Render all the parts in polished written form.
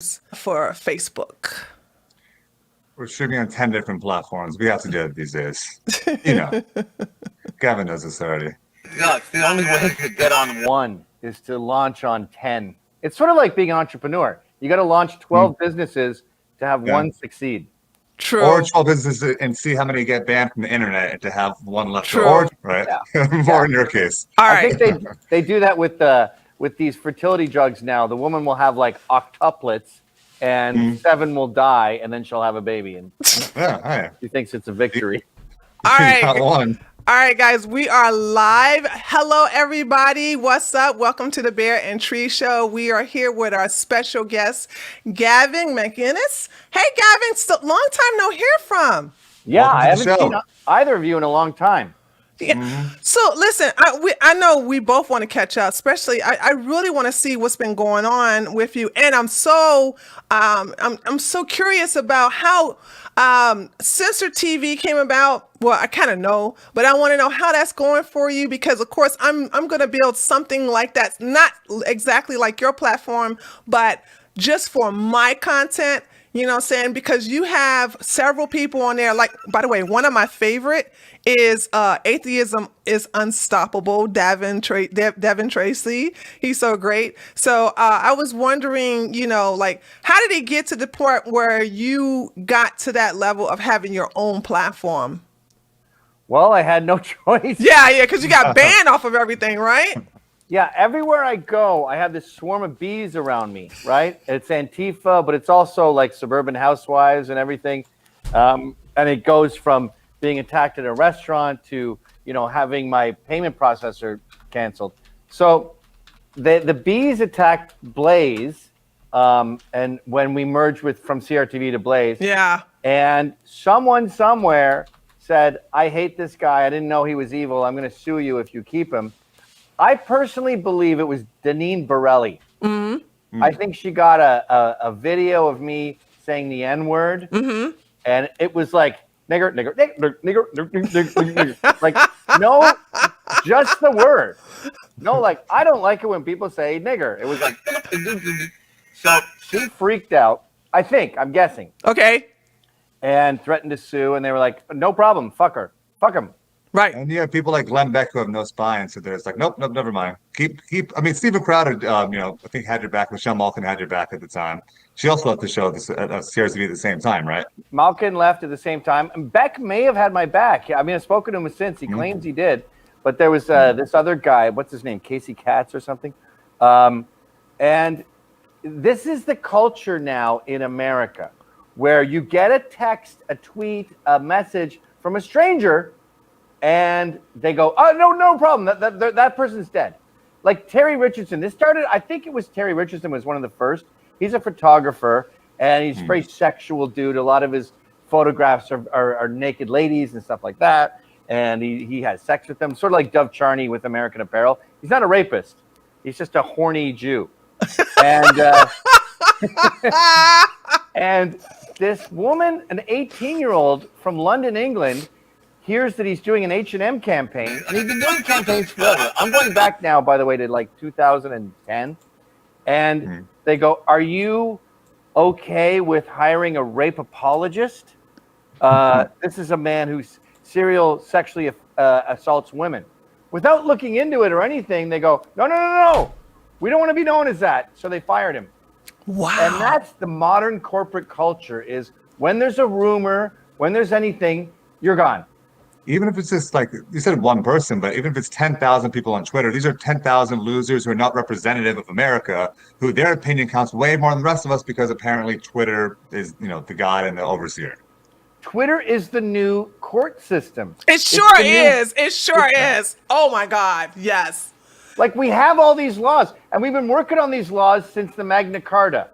for Facebook? We're streaming on 10 different platforms. We have to do it these days. You know, Gavin knows this already. Yeah, the only way to get on one is to launch on 10. It's sort of like being an entrepreneur. You got to launch 12 businesses to have one succeed. True. Or 12 businesses and see how many get banned from the internet and to have one left True. over, right? Yeah. More in your case. All I right. think they do that with these fertility drugs now. The woman will have like octuplets and 7 will die and then she'll have a baby. And Yeah, she thinks it's a victory. All right. Got one. All right, guys, we are live. Hello, everybody. What's up? Welcome to the Bear and Tree Show. We are here with our special guest, Gavin McInnes. Hey, Gavin, long time no hear from. Yeah, Welcome to I the haven't show. seen either of you in a long time. Yeah. So listen, I know we both want to catch up. Especially, I really want to see what's been going on with you, and I'm so curious about how Censor TV came about. Well, I kind of know, but I want to know how that's going for you because, of course, I'm going to build something like that, not exactly like your platform, but just for my content. You know what I'm saying? Because you have several people on there. Like, by the way, one of my favorite is Atheism is Unstoppable, Devin Tracy. He's so great. So I was wondering, like, how did it get to the point where you got to that level of having your own platform? Well, I had no choice. Yeah, because you got banned off of everything, right? Yeah, everywhere I go, I have this swarm of bees around me, right? It's Antifa, but it's also like suburban housewives and everything. And it goes from being attacked at a restaurant to, having my payment processor canceled. So the bees attacked Blaze, and when we merged from CRTV to Blaze. Yeah. And someone somewhere said, I hate this guy. I didn't know he was evil. I'm going to sue you if you keep him. I personally believe it was Deneen Borelli. Mm-hmm. I think she got a video of me saying the N-word, and it was like, nigger, nigger, nigger, nigger, nigger, nigger, nigger. Like, no, just the word. No, like, I don't like it when people say nigger. It was like, so she freaked out, I'm guessing. Okay. And threatened to sue, and they were like, no problem, fuck her, fuck him. Right. And you have people like Glenn Beck who have no spine, so there's like, nope, never mind. Keep. I mean, Stephen Crowder, I think had your back. Michelle Malkin had your back at the time. She also left the show at CRTV at the same time, right? Malkin left at the same time. And Beck may have had my back. I mean, I've spoken to him since. He claims he did. But there was this other guy, what's his name? Casey Katz or something. And this is the culture now in America where you get a text, a tweet, a message from a stranger, and they go, oh, no problem. That person's dead. Like Terry Richardson. This started, I think it was Terry Richardson was one of the first. He's a photographer, and he's a very sexual dude. A lot of his photographs are naked ladies and stuff like that. And he has sex with them, sort of like Dove Charney with American Apparel. He's not a rapist. He's just a horny Jew. And and this woman, an 18-year-old from London, England, hears that he's doing an H&M campaign, and he's been doing campaigns forever. I'm going back now, by the way, to like 2010. And they go, are you okay with hiring a rape apologist? This is a man who serial sexually assaults women. Without looking into it or anything, they go, no. We don't want to be known as that. So they fired him. Wow. And that's the modern corporate culture is when there's a rumor, when there's anything, you're gone. Even if it's just like you said, one person, but even if it's 10,000 people on Twitter, these are 10,000 losers who are not representative of America, who their opinion counts way more than the rest of us because apparently Twitter is, the god and the overseer. Twitter is the new court system. It sure is. It sure is. Oh my God. Yes. Like we have all these laws, and we've been working on these laws since the Magna Carta.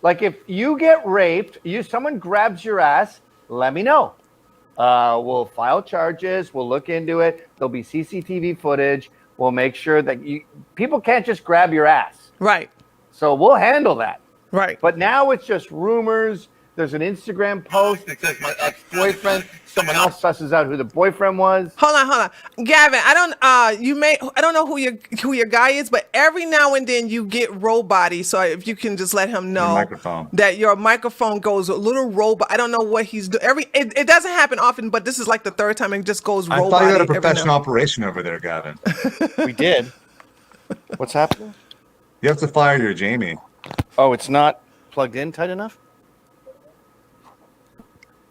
Like if you get raped, someone grabs your ass, let me know. We'll file charges. We'll look into it. There'll be CCTV footage. We'll make sure that people can't just grab your ass. Right. So we'll handle that. Right. But now it's just rumors. There's an Instagram post that says my ex-boyfriend. Someone else susses out who the boyfriend was. Hold on, Gavin. I don't know who your guy is, but every now and then you get robot-y. So if you can just let him know that your microphone goes a little robot. I don't know what he's doing. It doesn't happen often, but this is like the third time it just goes robot-y. I thought you had a professional operation over there, Gavin. We did. What's happening? You have to fire your Jamie. Oh, it's not plugged in tight enough?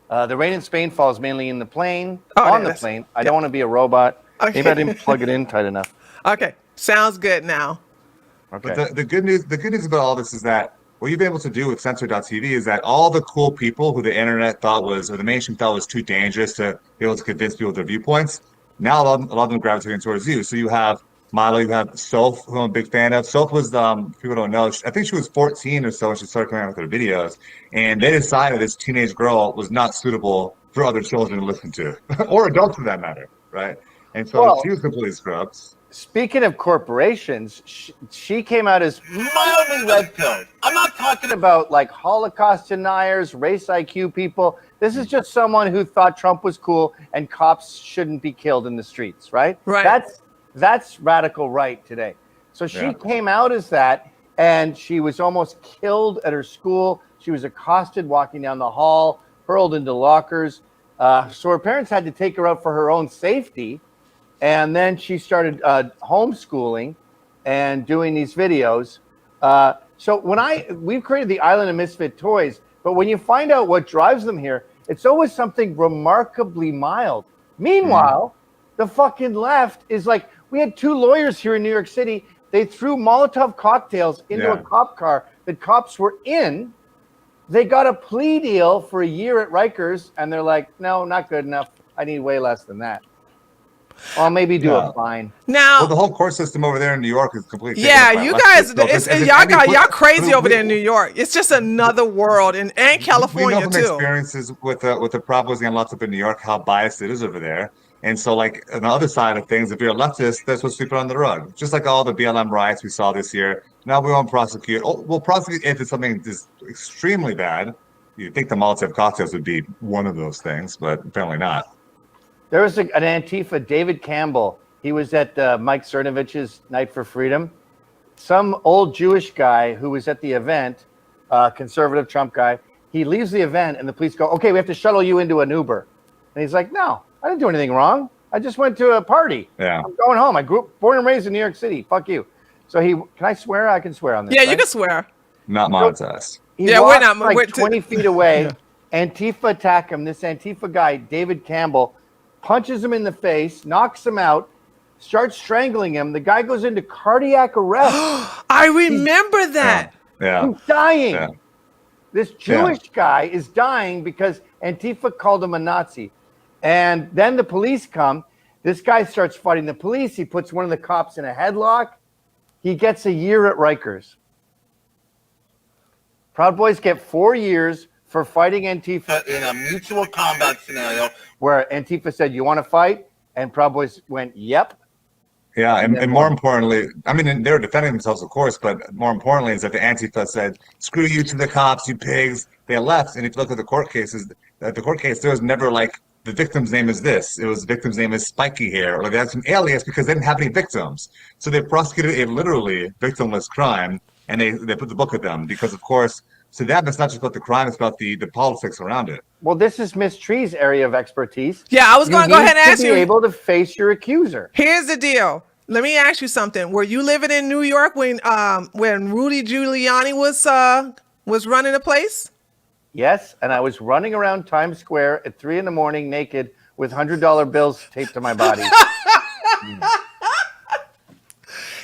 The rain in Spain falls mainly in the plane. On the plane. I don't want to be a robot. Okay. Maybe I didn't plug it in tight enough. Okay. Sounds good now. Okay. But the good news about all this is that what you've been able to do with Censor.tv is that all the cool people who the internet thought was, or the mainstream thought was too dangerous to be able to convince people of their viewpoints, now a lot of them gravitating towards you. So you have Milo, you have Soph, who I'm a big fan of. Soph was, people don't know, I think she was 14 or so when she started coming out with her videos. And they decided this teenage girl was not suitable for other children to listen to, or adults for that matter, right? And so she was completely scrubbed. Speaking of corporations, she came out as mildly red-pilled. I'm not talking about like Holocaust deniers, race IQ people. This is just someone who thought Trump was cool and cops shouldn't be killed in the streets, right? Right. That's radical right today. So she came out as that, and she was almost killed at her school. She was accosted walking down the hall, hurled into lockers. So her parents had to take her out for her own safety. And then she started homeschooling and doing these videos. So we've created the Island of Misfit Toys, but when you find out what drives them here, it's always something remarkably mild. Meanwhile, the fucking left is like, we had 2 lawyers here in New York City. They threw Molotov cocktails into a cop car that cops were in. They got a plea deal for a year at Rikers, and they're like, no, not good enough. I need way less than that. Well, maybe do a fine. Now, the whole court system over there in New York is completely. Yeah, you guys, y'all crazy over there in New York. It's just another world, and California we know from too. Experiences with the Prop Boys getting locked up in New York, how biased it is over there. And so, like, on the other side of things, if you're a leftist, that's what's sweeping on the rug. Just like all the BLM riots we saw this year. Now we won't prosecute. We'll prosecute if it's something just extremely bad. You'd think the Molotov cocktails would be one of those things, but apparently not. There was an Antifa, David Campbell. He was at Mike Cernovich's Night for Freedom. Some old Jewish guy who was at the event, conservative Trump guy, he leaves the event and the police go, okay, we have to shuttle you into an Uber. And he's like, no, I didn't do anything wrong. I just went to a party. Yeah. I'm going home. I grew up, born and raised in New York City. Fuck you. So can I swear? I can swear on this. Yeah, right? You can swear. Not monetized. He walks like 20 feet away. Antifa attack him. This Antifa guy, David Campbell, punches him in the face, knocks him out, starts strangling him. The guy goes into cardiac arrest. I remember that. Yeah. He's dying. Yeah. This Jewish guy is dying because Antifa called him a Nazi. And then the police come. This guy starts fighting the police. He puts one of the cops in a headlock. He gets a year at Rikers. Proud Boys get 4 years for fighting Antifa in a mutual combat scenario where Antifa said, you want to fight? And Proud Boys went, yep. Yeah, and more importantly, I mean, they were defending themselves, of course, but more importantly is that the Antifa said, screw you to the cops, you pigs. They left. And if you look at the court cases, there was never like, the victim's name is this. It was the victim's name is Spiky Hair, or they had some alias because they didn't have any victims. So they prosecuted a literally victimless crime, and they put the book at them because, of course, to them, it's not just about the crime, it's about the politics around it. Well, this is Miss Tree's area of expertise. Yeah, I was going to go ahead and ask you. Be able to face your accuser. Here's the deal. Let me ask you something. Were you living in New York when Rudy Giuliani was running the place? Yes, and I was running around Times Square at 3 a.m. naked with $100 bills taped to my body.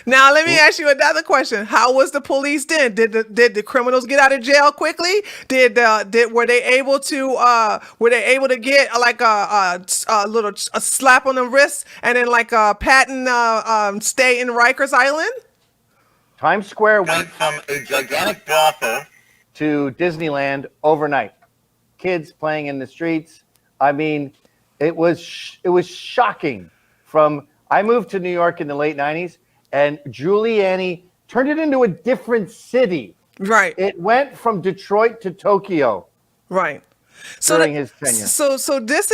Now let me ask you another question. How was the police then? Did the criminals get out of jail quickly? Were they able to get like a slap on the wrist and then like a patent stay in Rikers Island? Times Square went from a gigantic brothel to Disneyland overnight. Kids playing in the streets. I mean, it was shocking. I moved to New York in the late 90s. And Giuliani turned it into a different city. Right. It went from Detroit to Tokyo. Right. during his tenure. So this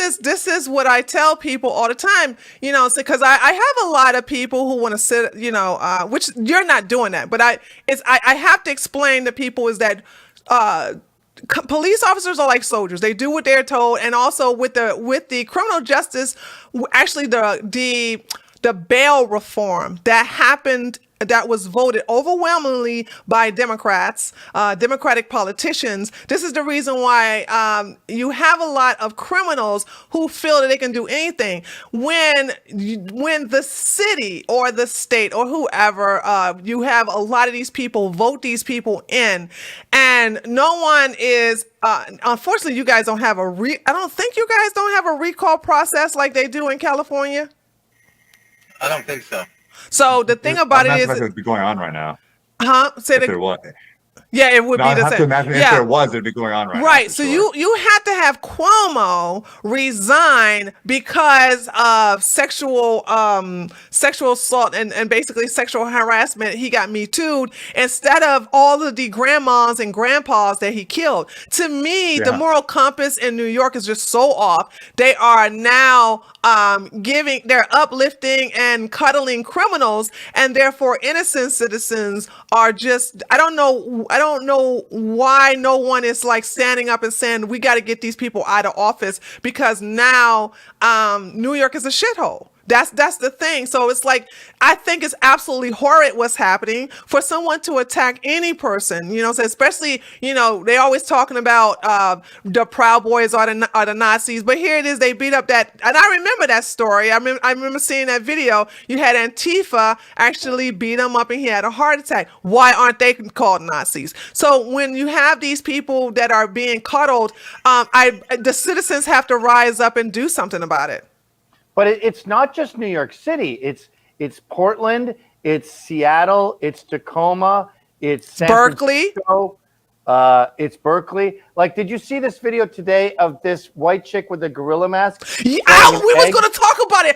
is what I tell people all the time, because I have a lot of people who want to sit, which you're not doing that, but I have to explain to people is that police officers are like soldiers. They do what they're told, and also with the criminal justice, actually the bail reform that happened, that was voted overwhelmingly by Democrats, Democratic politicians. This is the reason why you have a lot of criminals who feel that they can do anything. When the city or the state or whoever, you have a lot of these people vote these people in, and no one is. Unfortunately, you guys don't have I don't think you guys don't have a recall process like they do in California. I don't think so. So the thing about it is, it would be going on right now. Say If there was. Yeah, it would No, be I the have to same. imagine if Yeah. there was, it'd be going on right now. Right. for So sure. you had to have Cuomo resign because of sexual assault and basically sexual harassment. He got Me Too'd instead of all of the grandmas and grandpas that he killed. To me, the Yeah. moral compass in New York is just so off. They are now they're uplifting and cuddling criminals, and therefore innocent citizens are just, I don't know why no one is like standing up and saying we got to get these people out of office, because now New York is a shithole. That's the thing. So it's like, I think it's absolutely horrid what's happening for someone to attack any person, so especially, they always talking about the Proud Boys are the Nazis, but here it is, they beat up that, and I remember that story. I remember seeing that video. You had Antifa actually beat him up and he had a heart attack. Why aren't they called Nazis? So when you have these people that are being coddled, the citizens have to rise up and do something about it. But it's not just New York City. It's Portland, it's Seattle, it's Tacoma, it's San Berkeley. Francisco, it's Berkeley. Like, did you see this video today of this white chick with a gorilla mask? Yeah, throwing we an was egg? going to talk about it.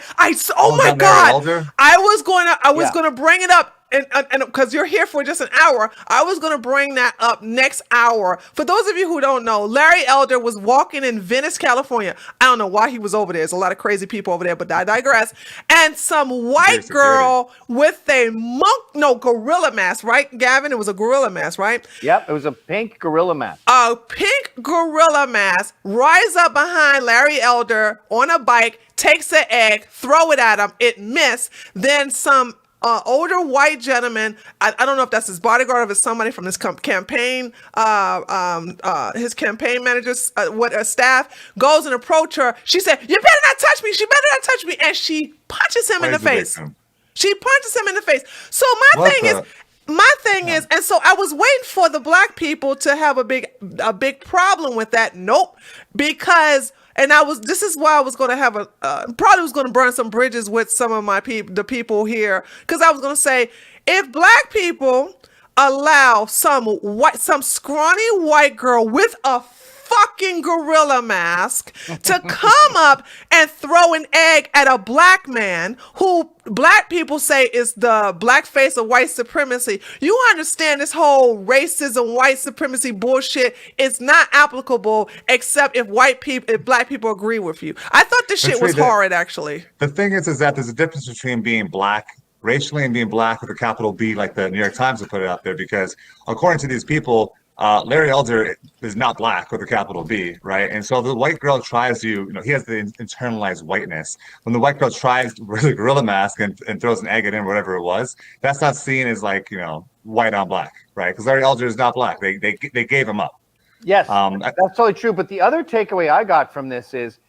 Oh my down there, God. Elder? I was Yeah. going to bring it up. And because you're here for just an hour, I was going to bring that up next hour. For those of you who don't know, Larry Elder was walking in Venice, California. I don't know why he was over there. There's a lot of crazy people over there, but I digress. And some white girl with a gorilla mask, right, Gavin? It was a gorilla mask, right? Yep, it was a pink gorilla mask. A pink gorilla mask rise up behind Larry Elder on a bike, takes an egg, throw it at him. It missed. Then some older white gentleman, I don't know if that's his bodyguard or if it's somebody from his campaign, his campaign manager's staff, goes and approach her. She said, "You better not touch me. She better not touch me." And she punches him in the face. She punches him in the face. So my thing is, and so I was waiting for the black people to have a big problem with that. Nope, because. And this is why I was going to have probably was going to burn some bridges with some of the people here. Because I was going to say, if black people allow some scrawny white girl with a fucking gorilla mask to come up and throw an egg at a black man who black people say is the black face of white supremacy, you understand this whole racism, white supremacy bullshit is not applicable except if black people agree with you. I thought this shit was horrid, actually. The thing is that there's a difference between being black racially and being black with a capital B, like the New York Times have put it out there, because according to these people, Larry Elder is not black with a capital B, right? And so the white girl tries to, he has the internalized whiteness. When the white girl tries to wear the gorilla mask and throws an egg at him, whatever it was, that's not seen as like, white on black, right? Because Larry Elder is not black. They gave him up. Yes, that's totally true. But the other takeaway I got from this is,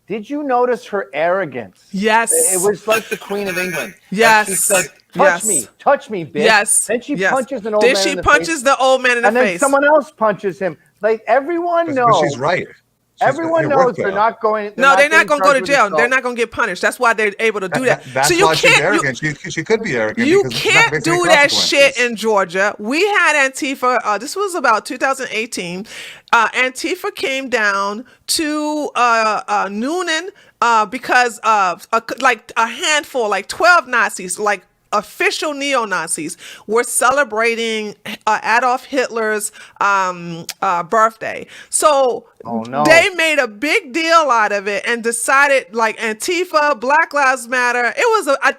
did you notice her arrogance? Yes. It was like the Queen of England. Yes. She said, touch me, bitch. Yes. Then she punches an old man in the face. Then she punches the old man in the face. And then someone else punches him. Like, everyone knows. But she's right. Everyone knows they're not going. They're not going to go to jail. They're not going to get punished. That's why they're able to do that. That's why she's arrogant. She could be arrogant. You can't do that shit in Georgia. We had Antifa. This was about 2018. Antifa came down to Noonan because of like a handful, like 12 Nazis, like official neo-Nazis were celebrating Adolf Hitler's birthday. So they made a big deal out of it and decided, like, Antifa, Black Lives Matter. It was I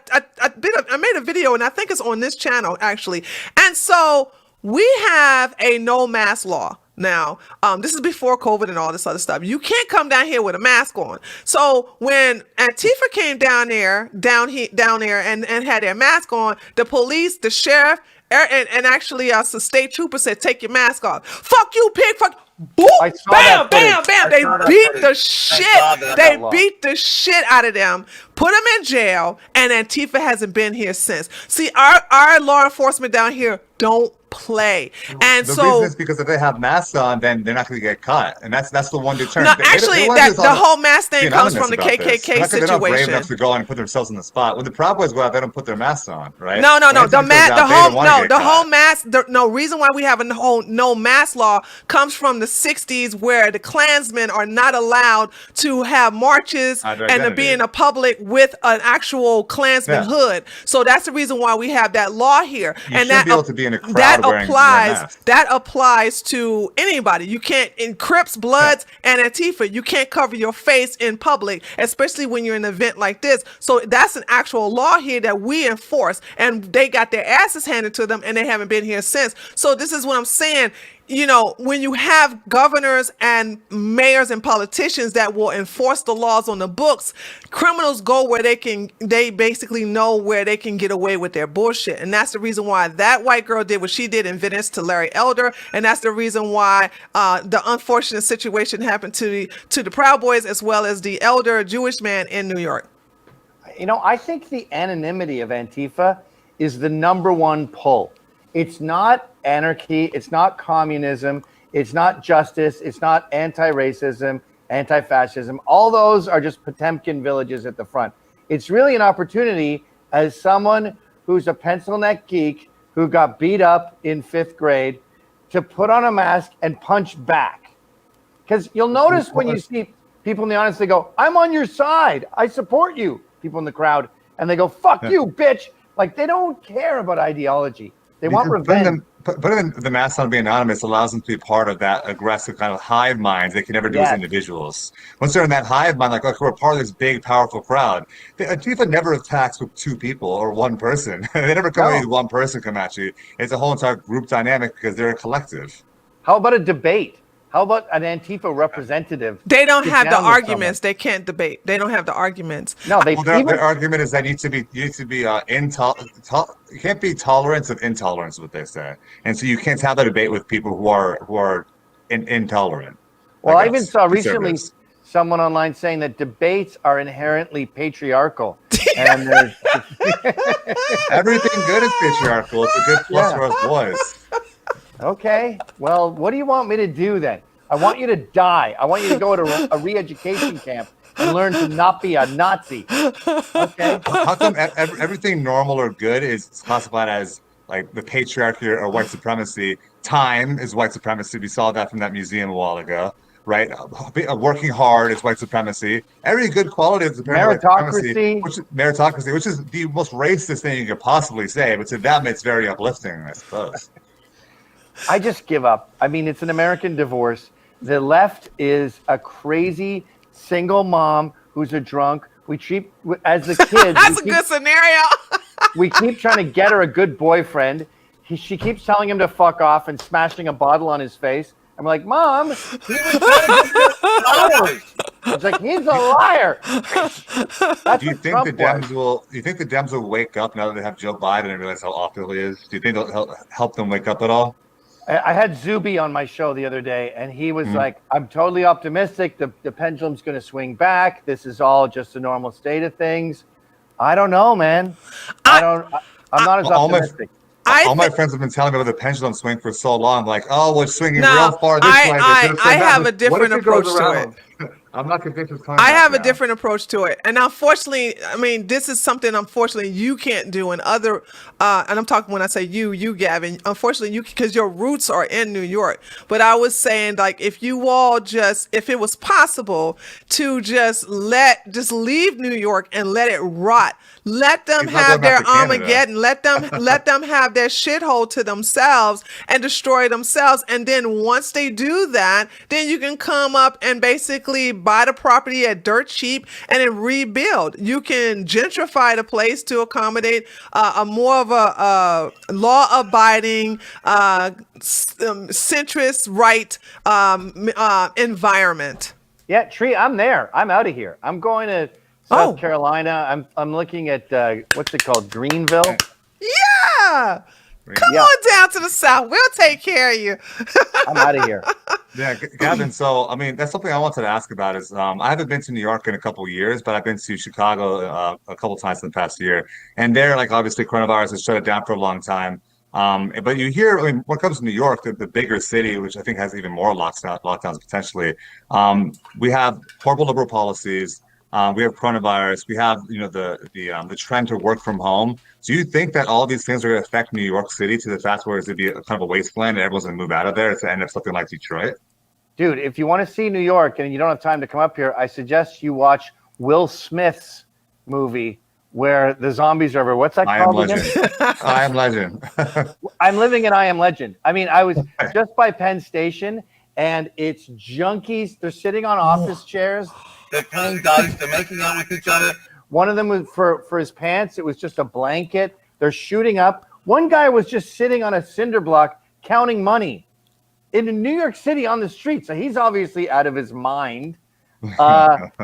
made a video, and I think it's on this channel actually. And so we have a no mask law. Now, this is before COVID and all this other stuff. You can't come down here with a mask on. So when Antifa came down there and had their mask on, the police, the sheriff, and actually the state trooper said, take your mask off. Fuck you, pig, fuck. Boom, bam, bam, bam. They beat the shit. They beat the shit out of them, put them in jail, and Antifa hasn't been here since. See, our law enforcement down here don't play. And the so reason is because if they have masks on, then they're not going to get caught, and that's the one deterrent. No, actually, the whole mask thing comes from the KKK situation. They're not brave enough to go and put themselves in the spot. Well, the problem is, they don't put their masks on, right? No. The reason why we have a whole no mask law comes from the 60s, where the Klansmen are not allowed to have marches and to be in a public with an actual Klansman hood. So that's the reason why we have that law here. And that be able to be in a crowd that applies to anybody. You can't, in Crips, Bloods, and Antifa, you can't cover your face in public, especially when you're in an event like this. So that's an actual law here that we enforce, and they got their asses handed to them, and they haven't been here since. So this is what I'm saying. You know, when you have governors and mayors and politicians that will enforce the laws on the books, criminals go where they basically know where they can get away with their bullshit. And that's the reason why that white girl did what she did in Venice to Larry Elder. And that's the reason why the unfortunate situation happened to the Proud Boys, as well as the elder Jewish man in New York. You know, I think the anonymity of Antifa is the number one pull. It's not anarchy. It's not communism. It's not justice. It's not anti-racism, anti-fascism. All those are just Potemkin villages at the front. It's really an opportunity, as someone who's a pencil neck geek who got beat up in 5th grade, to put on a mask and punch back. Because you'll notice when you see people in the audience, they go, I'm on your side. I support you. People in the crowd. And they go, fuck you, bitch. Like, they don't care about ideology. They want revenge. Putting the mask on, being anonymous, allows them to be part of that aggressive kind of hive mind they can never do as individuals. Once they're in that hive mind, like, we're part of this big, powerful crowd. Antifa never attacks with 2 people or 1 person. They never come at you, 1 person come at you. It's a whole entire group dynamic because they're a collective. How about a debate? How about an Antifa representative? They don't have the arguments. They can't debate. They don't have the arguments. No, their argument is that you need to be you can't be tolerant of intolerance, is what they say, and so you can't have a debate with people who are intolerant. Well, I even saw recently someone online saying that debates are inherently patriarchal, and everything good is patriarchal. It's a good plus for us boys. Okay, well, what do you want me to do then? I want you to die. I want you to go to a re-education camp and learn to not be a Nazi. Okay. How come everything normal or good is classified as, like, the patriarchy or white supremacy? Time is white supremacy. We saw that from that museum a while ago, right? Working hard is white supremacy. Every good quality is meritocracy. Meritocracy, which is the most racist thing you could possibly say, but to them it's very uplifting, I suppose. I just give up. I mean, it's an American divorce. The left is a crazy single mom who's a drunk. We treat, as the kids. That's a good scenario. We keep trying to get her a good boyfriend. She keeps telling him to fuck off and smashing a bottle on his face. I'm like, Mom, he was trying to get flowers. It's like, he's a liar. Do you think the Dems will wake up now that they have Joe Biden and realize how awful he is? Do you think they'll help them wake up at all? I had Zuby on my show the other day, and he was like, I'm totally optimistic. The pendulum's going to swing back. This is all just a normal state of things. I don't know, man. I'm not as optimistic. All my friends have been telling me about the pendulum swing for so long. Like, oh, we're swinging real far this way. I have a different approach to it. I'm not convinced it's coming I back have a now. different approach to it, and unfortunately, I mean, this is something unfortunately you can't do, and other, and I'm talking when I say you, Gavin. Unfortunately, you because your roots are in New York. But I was saying, like, if you all just, if it was possible to just leave New York and let it rot. Let them He's not going have back their to Canada. Armageddon. Let them have their shithole to themselves and destroy themselves. And then once they do that, then you can come up and basically buy the property at dirt cheap and then rebuild. You can gentrify the place to accommodate a more of a law-abiding, centrist right environment. Yeah, Tree, I'm there. I'm out of here. I'm going to South Carolina. I'm looking at what's it called, Greenville. Yeah. Come Yeah. on down to the South. We'll take care of you. I'm out of here. Yeah, Gavin. So, I mean, that's something I wanted to ask about. Is I haven't been to New York in a couple of years, but I've been to Chicago a couple of times in the past year. And there, like, obviously, coronavirus has shut it down for a long time. But you hear, I mean, when it comes to New York, the bigger city, which I think has even more lockdowns potentially. We have horrible liberal policies. We have coronavirus. We have, the trend to work from home. Do you think that all these things are going to affect New York City to the fact where it's going to be a kind of a wasteland and everyone's going to move out of there to end up something like Detroit? Dude, if you want to see New York and you don't have time to come up here, I suggest you watch Will Smith's movie where the zombies are over. What's that called again? I Am Legend. I'm living in I Am Legend. I mean, I was just by Penn Station, and it's junkies. They're sitting on office chairs. They're playing dice. They're making out with each other. One of them was for his pants. It was just a blanket. They're shooting up. One guy was just sitting on a cinder block counting money in New York City on the street. So he's obviously out of his mind.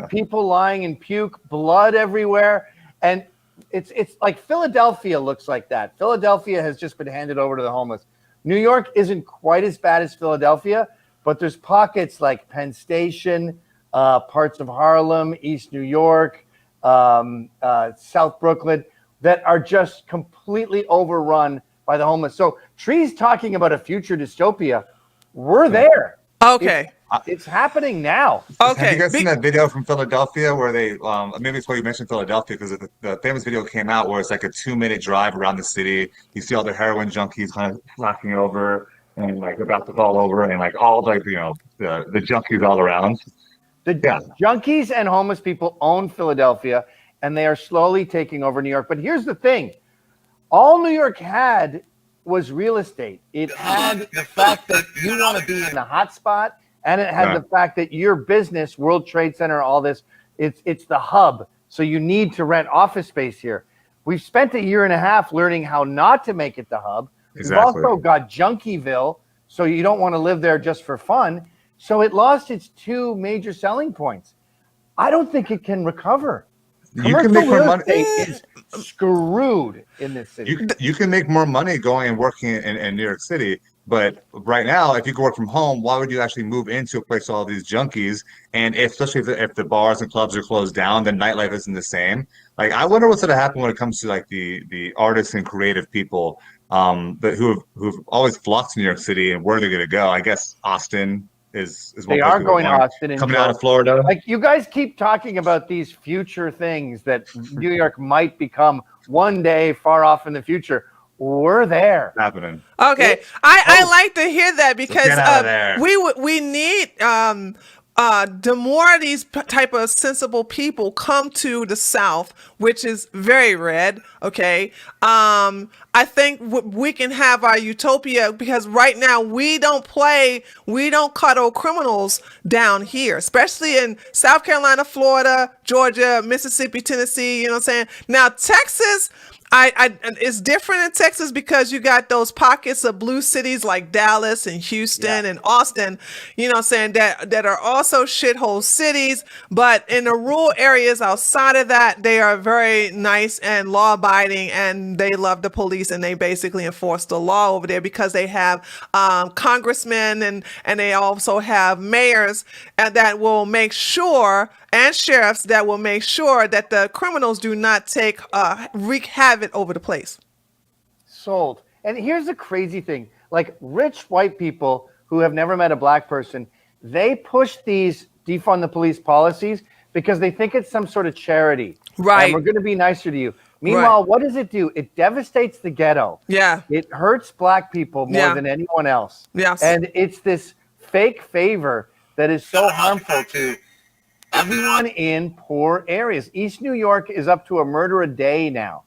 People lying in puke, blood everywhere. And it's like Philadelphia looks like that. Philadelphia has just been handed over to the homeless. New York isn't quite as bad as Philadelphia, but there's pockets like Penn Station, parts of Harlem, East New York, South Brooklyn, that are just completely overrun by the homeless. So Tree's talking about a future dystopia. We're there. Okay. It's happening now. Okay. Have you guys seen that video from Philadelphia where they, maybe it's why you mentioned Philadelphia, because the famous video came out where it's like a 2-minute drive around the city. You see all the heroin junkies kind of flashing over and like about to fall over and like all like, the junkies all around. The junkies and homeless people own Philadelphia, and they are slowly taking over New York. But here's the thing. All New York had was real estate. It had the fact that you want to be in the hot spot, and it had the fact that your business, World Trade Center, all this, it's the hub. So you need to rent office space here. We've spent a year and a half learning how not to make it the hub. Exactly. We've also got Junkieville, so you don't want to live there just for fun. So it lost its two major selling points. I don't think it can recover. You can make more money. Is screwed in this city. You can make more money going and working in New York City. But right now, if you can work from home, why would you actually move into a place with all these junkies? And especially if the bars and clubs are closed down, then nightlife isn't the same. Like, I wonder what's going to happen when it comes to like the artists and creative people but who've always flocked to New York City, and where they're going to go. I guess Austin is one. They are going to Austin and coming out of Florida. Like, you guys keep talking about these future things that New York might become one day far off in the future. We're there. It's happening. Okay. I like to hear that because get out of there. we need the more of these type of sensible people come to the South, which is very red. Okay. I think we can have our utopia, because right now we don't cuddle criminals down here, especially in South Carolina, Florida, Georgia, Mississippi, Tennessee. You know what I'm saying? Now, Texas, it's different in Texas because you got those pockets of blue cities like Dallas and Houston and Austin, you know what I'm saying, that are also shithole cities. But in the rural areas outside of that, they are very nice and law abiding, and they love the police, and they basically enforce the law over there because they have congressmen and they also have mayors that will make sure, and sheriffs that will make sure that the criminals do not wreak havoc over the place. Sold. And here's the crazy thing. Like, rich white people who have never met a black person, they push these defund the police policies because they think it's some sort of charity. Right. And we're going to be nicer to you. Meanwhile, what does it do? It devastates the ghetto. Yeah. It hurts black people more Yeah. than anyone else. Yes. And it's this fake favor that is so harmful to everyone in poor areas. East New York is up to a murder a day now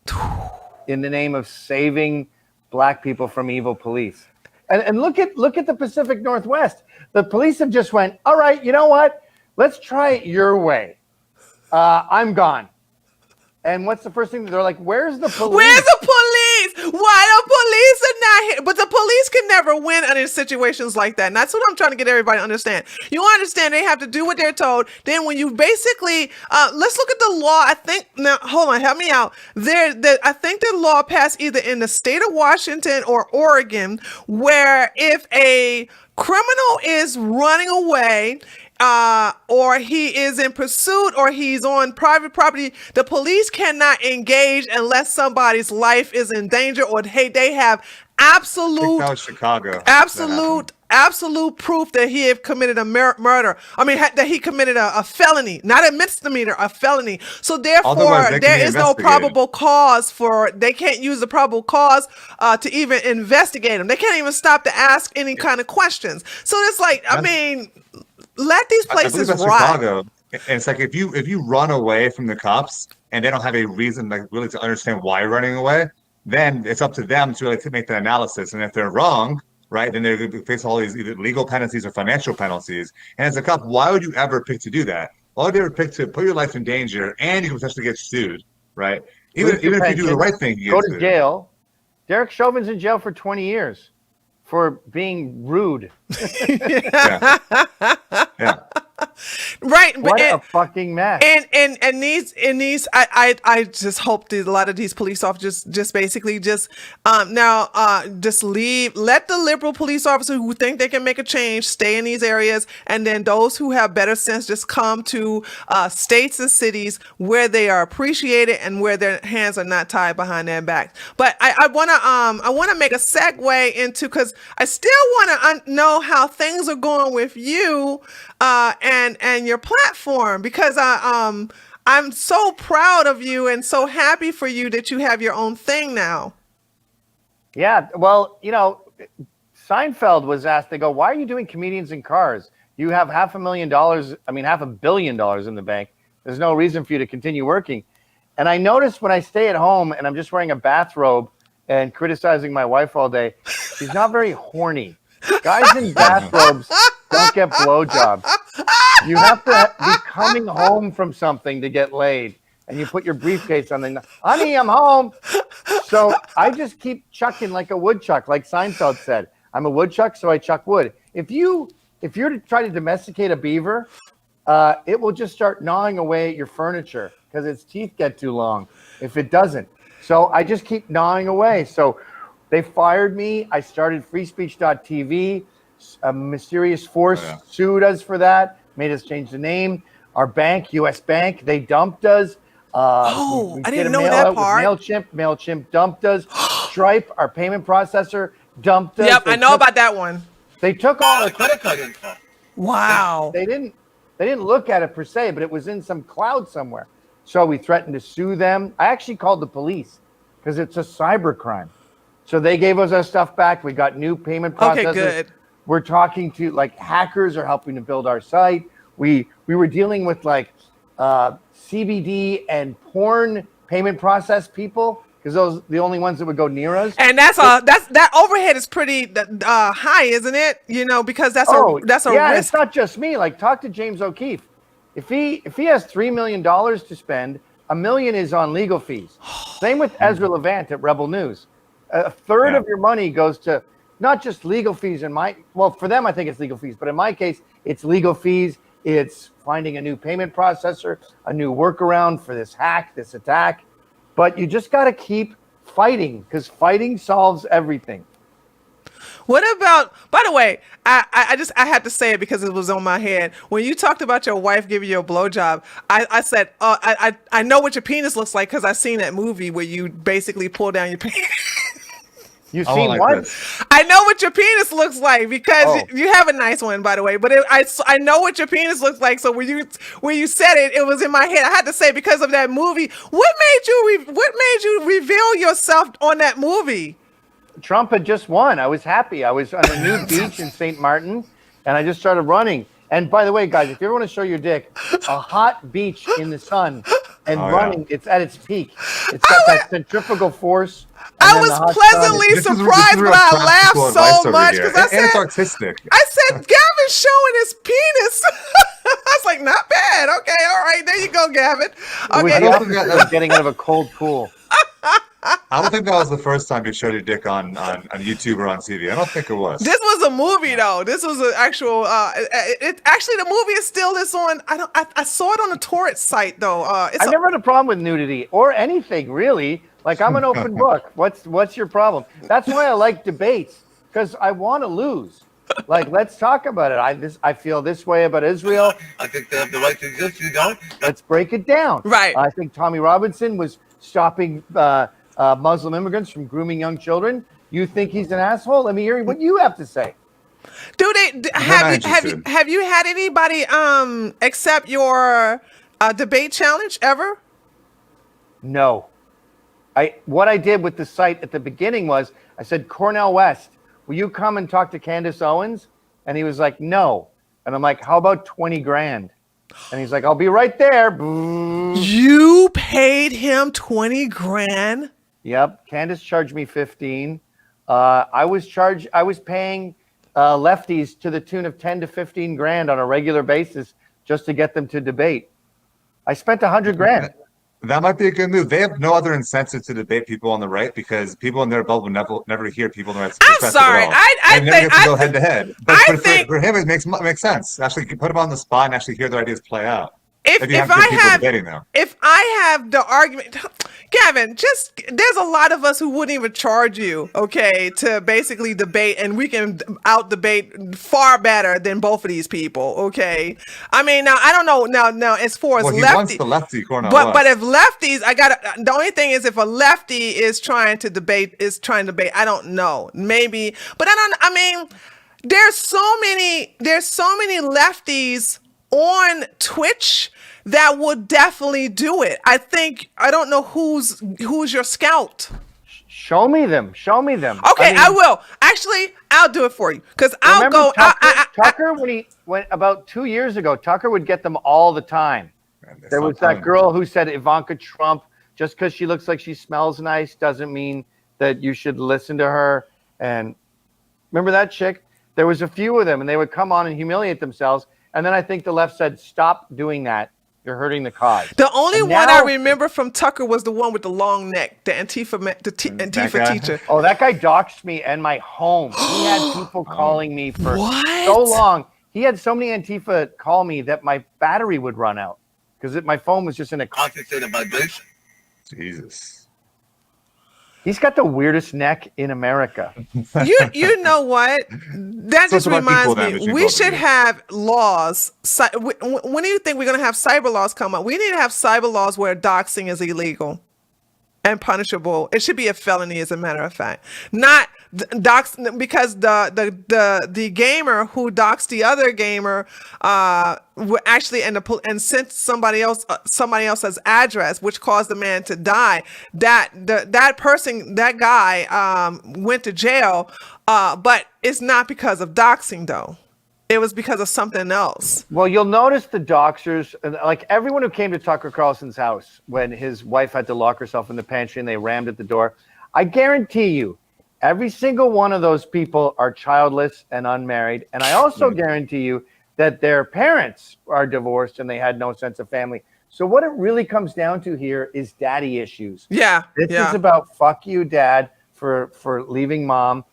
in the name of saving black people from evil police. And look at the Pacific Northwest. The police have just went, all right, you know what? Let's try it your way. I'm gone. And what's the first thing? They're like, where's the police? Where's the police? Why the police are not here? But the police can never win under situations like that. And that's what I'm trying to get everybody to understand. You understand they have to do what they're told. Then when you basically, let's look at the law. I think, now, hold on, help me out. I think the law passed either in the state of Washington or Oregon, where if a criminal is running away, or he is in pursuit, or he's on private property, the police cannot engage unless somebody's life is in danger, or they have absolute, that was Chicago. absolute proof that he have committed a murder. I mean, that he committed a felony, not a misdemeanor, a felony. So therefore, there is no probable cause they can't use the probable cause to even investigate him. They can't even stop to ask any kind of questions. So it's like, I mean, let these places rot. Chicago. And it's like if you run away from the cops and they don't have a reason, like, really to understand why you're running away, then it's up to them to really make the analysis. And if they're wrong, right, then they're going to face all these either legal penalties or financial penalties. And as a cop, why would you ever pick to do that? Why would you ever pick to put your life in danger and you can potentially get sued, right? Even if you do the right thing, you go to jail. Derek Chauvin's in jail for 20 years for being rude. Yeah. Right. What a fucking mess. And these I just hope that a lot of these police officers just basically just leave, let the liberal police officers who think they can make a change stay in these areas, and then those who have better sense just come to states and cities where they are appreciated and where their hands are not tied behind their backs. But I want to make a segue into, because I still want to know how things are going with you and your platform, because I'm so proud of you and so happy for you that you have your own thing now. Yeah, well, Seinfeld was asked, they go, why are you doing comedians in cars? You have $500 million in the bank. There's no reason for you to continue working. And I noticed when I stay at home and I'm just wearing a bathrobe and criticizing my wife all day, she's not very horny. Guys in bathrobes don't get blowjobs. You have to be coming home from something to get laid, and you put your briefcase on the, honey, I'm home. So I just keep chucking like a woodchuck, like Seinfeld said. I'm a woodchuck, so I chuck wood. If you're to try to domesticate a beaver, it will just start gnawing away at your furniture because its teeth get too long if it doesn't. So I just keep gnawing away. So they fired me. I started freespeech.tv. A mysterious force sued us for that, made us change the name. Our bank, US Bank, they dumped us. I didn't know that part. MailChimp dumped us. Stripe, our payment processor, dumped us. Yep, I know about that one. They took all our credit card info. Wow. They didn't look at it per se, but it was in some cloud somewhere. So we threatened to sue them. I actually called the police because it's a cyber crime. So they gave us our stuff back. We got new payment processors. Okay, good. We're talking to hackers are helping to build our site. We were dealing with CBD and porn payment process people because those are the only ones that would go near us. And that overhead is pretty high, isn't it? Because that's a risk. It's not just me. Talk to James O'Keefe. If he has $3 million to spend, $1 million is on legal fees. Same with Ezra Levant at Rebel News. A third of your money goes to not just legal fees. For them, I think it's legal fees, but in my case, it's legal fees. It's finding a new payment processor, a new workaround for this hack, this attack. But you just got to keep fighting because fighting solves everything. What about, by the way, I had to say it because it was on my head. When you talked about your wife giving you a blowjob, I said, I know what your penis looks like because I've seen that movie where you basically pull down your penis. You've I seen won't like one? this. I know what your penis looks like because Oh. you have a nice one, by the way. But I know what your penis looks like. So when you said it, it was in my head. I had to say because of that movie. What made you reveal yourself on that movie? Trump had just won. I was happy. I was on a new beach in St. Martin, and I just started running. And by the way, guys, if you ever want to show your dick, a hot beach in the sun and running, it's at its peak. It's got that centrifugal force. I was pleasantly surprised, but I laughed so much because I said it's artistic. I said Gavin's showing his penis. I was like, not bad. Okay, all right, there you go, Gavin. Okay, I don't think that- Getting out of a cold pool. I don't think that was the first time you showed your dick on YouTube or on TV. I don't think it was. this was a movie though. This was an actual. Actually the movie is still this on. I saw it on the torrent site though. I never had a problem with nudity or anything really. Like I'm an open book. What's your problem? That's why I like debates because I want to lose. Like let's talk about it. I feel this way about Israel. I think they have the right to exist. You don't. Let's break it down. Right. I think Tommy Robinson was stopping Muslim immigrants from grooming young children. You think he's an asshole? Let me hear what you have to say. Have you had anybody accept your debate challenge ever? No. What I did with the site at the beginning was I said, Cornell West, will you come and talk to Candace Owens? And he was like, no. And I'm like, how about 20 grand? And he's like, I'll be right there. You paid him 20 grand? Yep. Candace charged me 15. I was paying lefties to the tune of 10 to 15 grand on a regular basis just to get them to debate. I spent 100 grand. That might be a good move. They have no other incentive to debate people on the right because people in their bubble never hear people on the right. I'm sorry. I never think get to go head to head. But I think for him, it makes sense. Actually, put them on the spot and actually hear their ideas play out. if I have the argument, Gavin, there's a lot of us who wouldn't even charge you, okay, to basically debate, and we can out debate far better than both of these people, okay. I mean, now I don't know now as far as he lefty, wants the lefty corner. but if lefties, the only thing is if a lefty is trying to debate, I don't know, maybe, but I mean, there's so many lefties on Twitch that would definitely do it. I don't know who's your scout. Show me them. Okay, I will. Actually, I'll do it for you because I'll go. Tucker, when about 2 years ago, Tucker would get them all the time. There was that girl who said Ivanka Trump, just because she looks like she smells nice doesn't mean that you should listen to her. And remember that chick? There was a few of them, and they would come on and humiliate themselves. And then I think the left said, stop doing that. You're hurting the cause. The only one I remember from Tucker was the one with the long neck, the Antifa teacher. Oh, that guy doxed me and my home. He had people calling me for so long. He had so many Antifa call me that my battery would run out because my phone was just in a Constant state of vibration. Jesus. He's got the weirdest neck in America. You know what? That just reminds me. We should have laws. When do you think we're going to have cyber laws come up? We need to have cyber laws where doxing is illegal and punishable. It should be a felony, as a matter of fact. Not dox because the gamer who doxed the other gamer would actually and sent somebody else's address, which caused the man to die. That guy went to jail, but it's not because of doxing though. It was because of something else. Well, you'll notice the doxers, like everyone who came to Tucker Carlson's house when his wife had to lock herself in the pantry and they rammed at the door. I guarantee you, every single one of those people are childless and unmarried. And I also guarantee you that their parents are divorced and they had no sense of family. So what it really comes down to here is daddy issues. Yeah. This is about fuck you, dad, for leaving mom.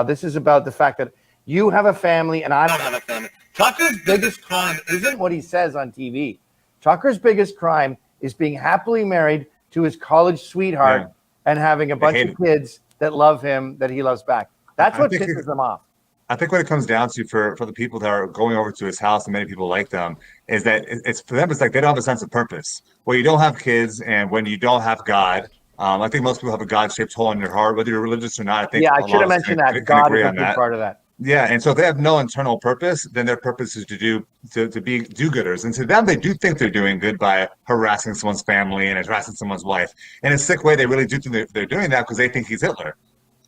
This is about the fact that you have a family and I don't have a family. Tucker's biggest crime isn't what he says on TV. Tucker's biggest crime is being happily married to his college sweetheart and having a bunch of kids that love him, that he loves back. That's what pisses them off. I think what it comes down to for the people that are going over to his house, and many people like them, is that it's for them, it's like they don't have a sense of purpose. Well, you don't have kids, and when you don't have God, I think most people have a God-shaped hole in their heart, whether you're religious or not. I think Yeah, a I should lot have of us mentioned that. can God agree is a on big that. part of that. Yeah, and so if they have no internal purpose, then their purpose is to be do-gooders. And to them, they do think they're doing good by harassing someone's family and harassing someone's wife. In a sick way, they really do think they're doing that because they think he's Hitler,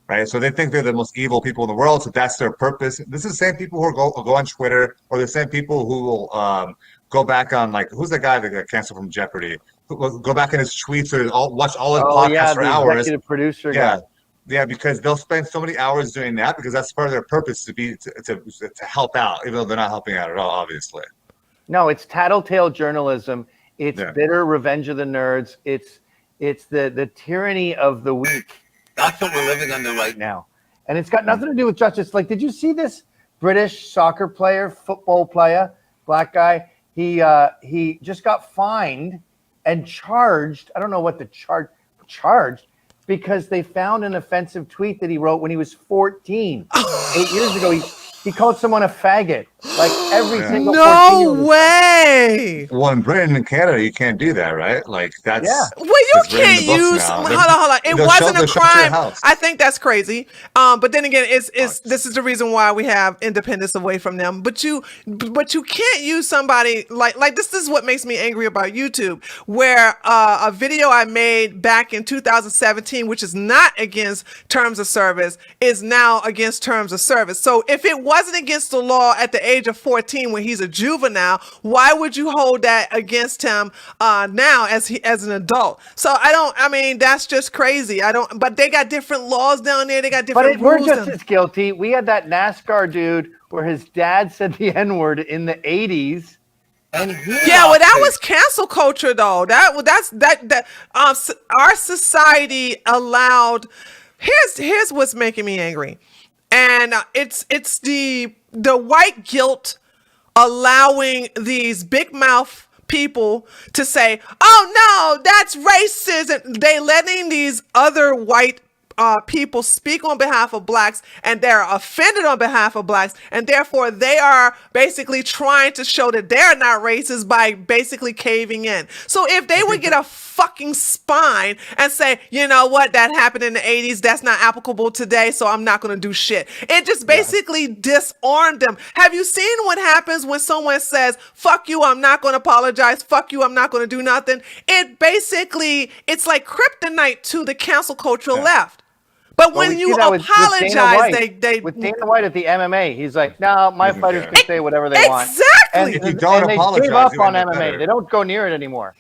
right? So they think they're the most evil people in the world. So that's their purpose. This is the same people who go on Twitter, or the same people who will go back on, like, who's the guy that got canceled from Jeopardy? Who will go back in his tweets or watch all his Oh podcasts yeah, for the hours. executive producer Yeah. guy. Yeah, because they'll spend so many hours doing that because that's part of their purpose to help out, even though they're not helping out at all, obviously. No, it's tattletale journalism. It's Yeah. bitter revenge of the nerds. It's the tyranny of the weak That's what we're living under right now. now. And it's got nothing to do with justice. Like, did you see this British soccer player, football player, black guy? He just got fined and charged. I don't know what the charged because they found an offensive tweet that he wrote when he was 14, 8 years ago. He called someone a faggot. Like every single 14-year-old. No way. Well, in Britain and Canada, you can't do that, right? Like that's Yeah. Well, you it's written in can't the books use. now. Hold on. It They'll wasn't they'll a show up to your crime. house. I think that's crazy. But then again, this is the reason why we have independence away from them. But you can't use somebody like this. Is what makes me angry about YouTube, where a video I made back in 2017, which is not against terms of service, is now against terms of service. So if it wasn't against the law at the age of 14 when he's a juvenile, why would you hold that against him now as an adult? So I mean, that's just crazy. But they got different laws down there. They got different But we're rules. just as guilty. We had that NASCAR dude where his dad said the N-word in the 80s. And Yeah, well, that was cancel culture, though. Our society allowed. Here's what's making me angry, and it's the white guilt allowing these big mouth people to say, "Oh no, that's racism." They letting these other white people speak on behalf of blacks, and they're offended on behalf of blacks, and therefore they are basically trying to show that they're not racist by basically caving in. So if they would get a fucking spine and say, you know what, that happened in the 80s, that's not applicable today, so I'm not going to do shit. It just basically disarmed them. Have you seen what happens when someone says, fuck you, I'm not going to apologize, fuck you, I'm not going to do nothing? It's like kryptonite to the cancel culture left. But when you apologize, with Dana White at the MMA, he's like, "No, my fighters can say whatever they want." Exactly. If you don't they apologize, gave up you on end up MMA. better. They don't go near it anymore.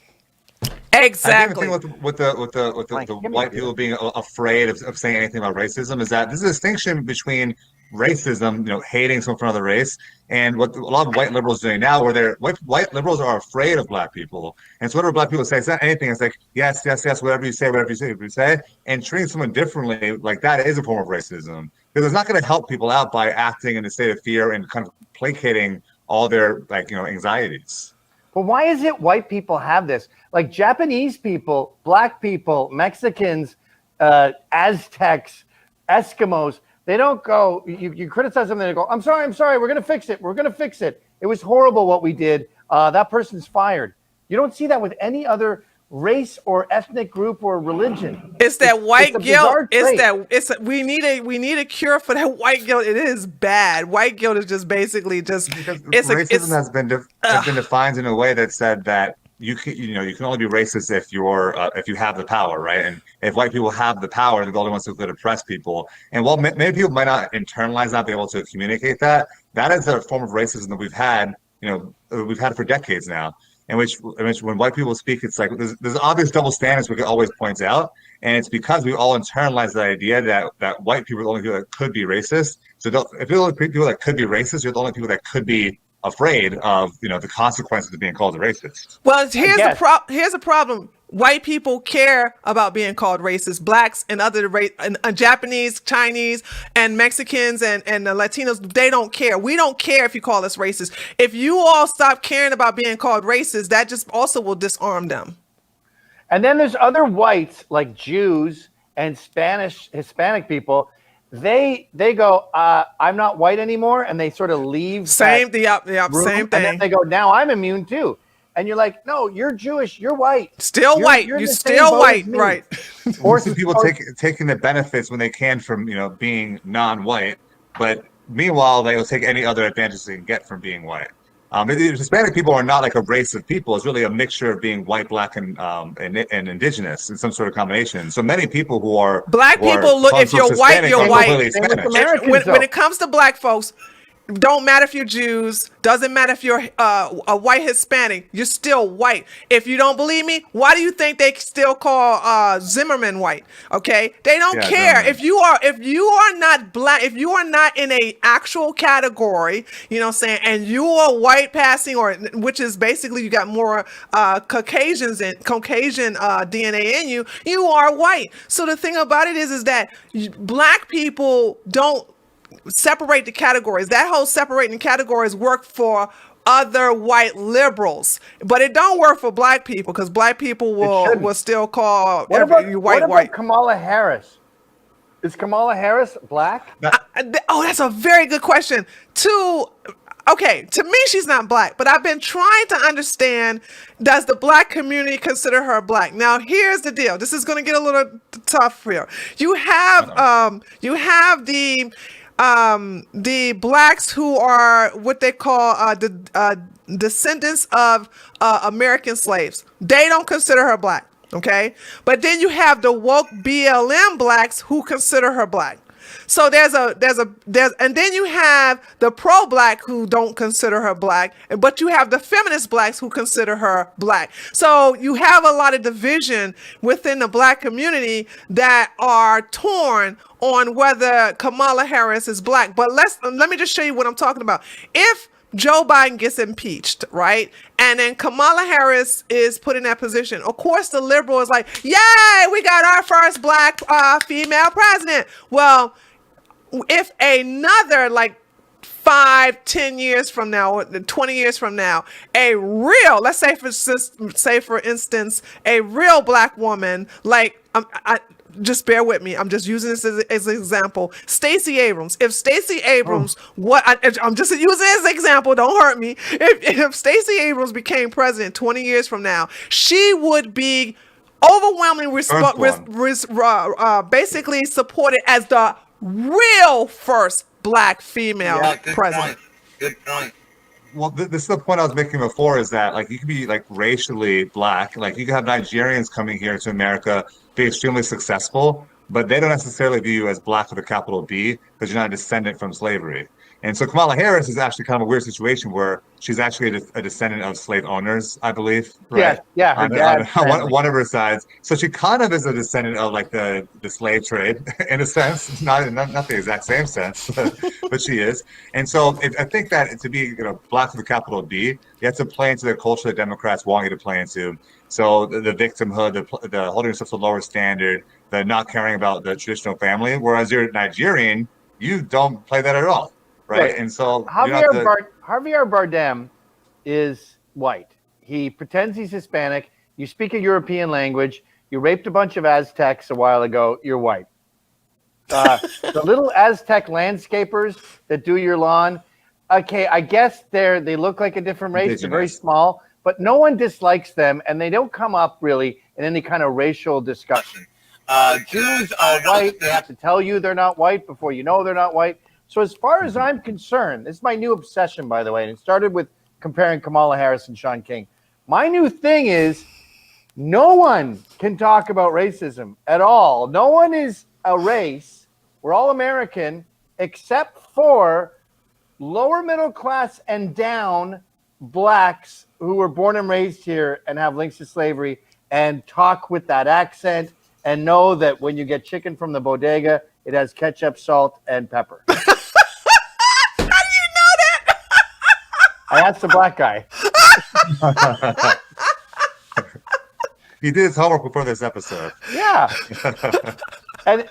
Exactly. I think with the white people being afraid of saying anything about racism is that there's a distinction between racism, hating someone from another race, and what a lot of white liberals are doing now, where white liberals are afraid of black people, and so whatever black people say, it's not anything. It's like yes, whatever you say, and treating someone differently like that is a form of racism because it's not going to help people out by acting in a state of fear and kind of placating all their anxieties. But why is it white people have this? Like Japanese people, black people, Mexicans, Aztecs, Eskimos, they don't go, you criticize them, they go, I'm sorry, we're going to fix it. It was horrible what we did. That person's fired. You don't see that with any other race or ethnic group or religion. It's that white guilt. We need a cure for that white guilt. It is bad. White guilt is just basically just racism has been defined in a way that said that you can only be racist if you have the power, right? And if white people have the power, they're the only ones who could oppress people. And while many people might not internalize, not be able to communicate that is a form of racism that we've had for decades now. In which when white people speak, it's like there's obvious double standards we can always point out, and it's because we all internalize the idea that white people are the only people that could be racist. So if you're the only people that could be racist, you're the only people that could be afraid of the consequences of being called a racist. Well, here's the problem. White people care about being called racist. Blacks and other Japanese, Chinese, and Mexicans and Latinos, they don't care. We don't care if you call us racist. If you all stop caring about being called racist, that just also will disarm them. And then there's other whites like Jews and Hispanic people. They go, I'm not white anymore, and they sort of leave. Same thing. And then they go, now I'm immune too. and you're like, no, you're Jewish, you're white. Still white. You're in You're the same still boat white, as me. right? We see people taking the benefits when they can from being non-white, but meanwhile they will take any other advantages they can get from being white. Hispanic people are not like a race of people. It's really a mixture of being white, black, and indigenous in some sort of combination. So many people who are Black people look. If you're white, you're white. When it comes to black folks, don't matter if you're Jews. Doesn't matter if you're a white Hispanic. You're still white. If you don't believe me, why do you think they still call Zimmerman white? Okay, they don't care. Zimmerman. If you are not black, if you are not in a actual category, you know what I'm saying, and you are white passing, or which is basically you got more Caucasian DNA in you, you are white. So the thing about it is that black people don't separate the categories. That whole separating categories work for other white liberals, but it don't work for black people, because black people will still call you white. What about Kamala Harris? Is Kamala Harris black? That's a very good question. Okay, to me, she's not black, but I've been trying to understand, does the black community consider her black? Now, here's the deal. This is going to get a little tough here. You have the blacks who are what they call the descendants of American slaves. They don't consider her black, okay? But then you have the woke BLM blacks who consider her black. So and then you have the pro-black who don't consider her black, but you have the feminist blacks who consider her black. So you have a lot of division within the black community that are torn on whether Kamala Harris is black. But let me just show you what I'm talking about. If Joe Biden gets impeached, right? And then Kamala Harris is put in that position. Of course, the liberal is like, yay, we got our first black female president. Well, if another 5-10 years from now, or 20 years from now, a real, let's say for instance, a real black woman, just bear with me, I'm just using this as an example. Stacey Abrams. If Stacey Abrams, I'm just using it as an example, don't hurt me. If Stacey Abrams became president 20 years from now, she would be overwhelmingly basically supported as the real first black female president. Good point. Well, this is the point I was making before, is that you could be racially black, you could have Nigerians coming here to America, be extremely successful, but they don't necessarily view you as black with a capital B because you're not a descendant from slavery. And so Kamala Harris is actually kind of a weird situation where she's actually a descendant of slave owners, I believe. Right? Yeah. Her dad, on one of her sides. So she kind of is a descendant of the slave trade in a sense, not the exact same sense, but she is. And so I think that to be black with a capital B, you have to play into the culture that Democrats want you to play into. So the victimhood, the holding yourself to a lower standard, the not caring about the traditional family, whereas you're Nigerian, you don't play that at all. Right. And so Javier Bardem is white. He pretends he's Hispanic. You speak a European language. You raped a bunch of Aztecs a while ago. You're white. The little Aztec landscapers that do your lawn. Okay, I guess they look like a different race. They're very small, but no one dislikes them, and they don't come up really in any kind of racial discussion. Jews are white. They have to tell you they're not white before you know they're not white. So as far as I'm concerned, this is my new obsession, by the way, and it started with comparing Kamala Harris and Sean King. My new thing is no one can talk about racism at all. No one is a race. We're all American, except for lower middle class and down blacks who were born and raised here and have links to slavery and talk with that accent and know that when you get chicken from the bodega, it has ketchup, salt, and pepper. How do you know that? I asked the black guy. He did his homework before this episode. Yeah. And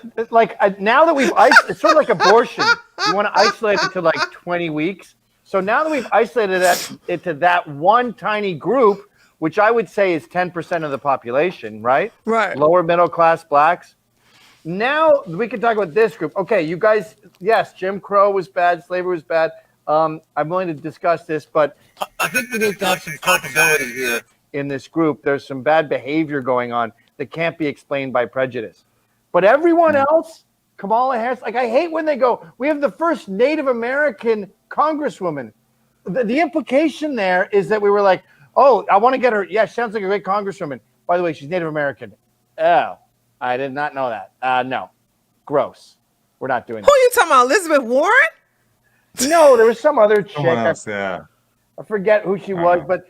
now that it's sort of like abortion. You want to isolate it to 20 weeks. So now that we've isolated it to that one tiny group, which I would say is 10% of the population, right? Right. Lower middle class blacks. Now we can talk about this group. Okay, you guys, yes, Jim Crow was bad, slavery was bad. I'm willing to discuss this, but I think we need to have some culpability here. in this group, there's some bad behavior going on that can't be explained by prejudice. But everyone else, Kamala Harris, like I hate when they go, we have the first Native American congresswoman. The implication there is that we were like, oh, I want to get her. Yeah, she sounds like a great congresswoman. By the way, she's Native American. Oh, I did not know that. No, gross. We're not doing Who that. you talking about, Elizabeth Warren? No, there was some other chick. Someone else, yeah. I forget who she was, but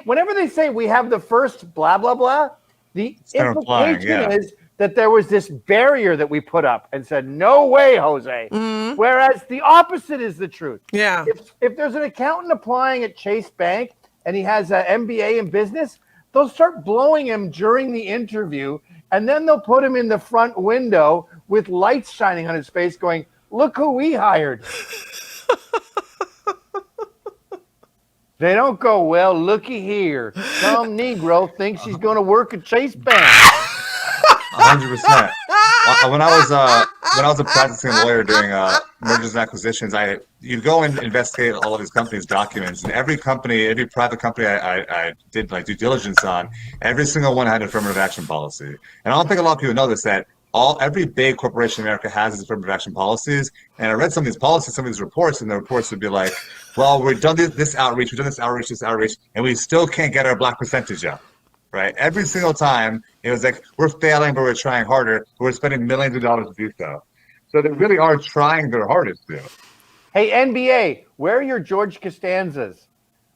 whenever they say we have the first blah, blah, blah, the kind of implying, implication yeah. is that there was this barrier that we put up and said, no way, Jose. Whereas the opposite is the truth. Yeah. If there's an accountant applying at Chase Bank and he has an MBA in business, they'll start blowing him during the interview, and then they'll put him in the front window with lights shining on his face going, look who we hired. They don't go, well, looky here. Some Negro thinks he's going to work at Chase Bank. 100%. When I was a practicing lawyer doing mergers and acquisitions, you'd go and investigate all of these companies' documents, and every private company I did like due diligence on, every single one had an affirmative action policy. And I don't think a lot of people know this, that every big corporation in America has its affirmative action policies. And I read some of these policies, some of these reports, and the reports would be like, well, we've done this outreach, and we still can't get our black percentage up. Right? Every single time, it was like, we're failing, but we're trying harder. But we're spending millions of dollars to do so. So they really are trying their hardest to. Hey, NBA, where are your George Costanzas?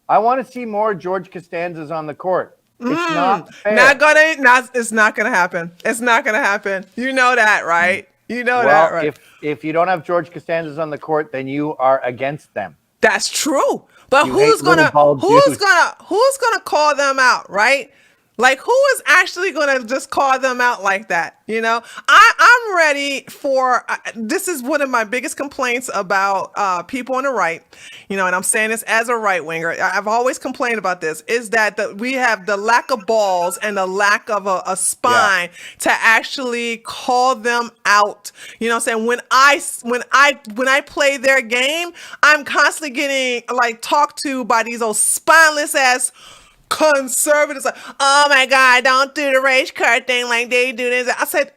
I want to see more George Costanzas on the court. It's not fair. It's not gonna happen. It's not gonna happen. You know that, right? You know that, right? If you don't have George Costanzas on the court, then you are against them. That's true. But You who's hate little bald dudes. gonna call them out, right? Like, who is actually going to just call them out like that? You know, I'm ready for, this is one of my biggest complaints about people on the right, you know, and I'm saying this as a right winger. I've always complained about this, is that we have the lack of balls and the lack of a spine to actually call them out. You know what I'm saying? When I play their game, I'm constantly getting like talked to by these old spineless ass conservatives, like, oh my God, don't do the race card thing like they do this. I said,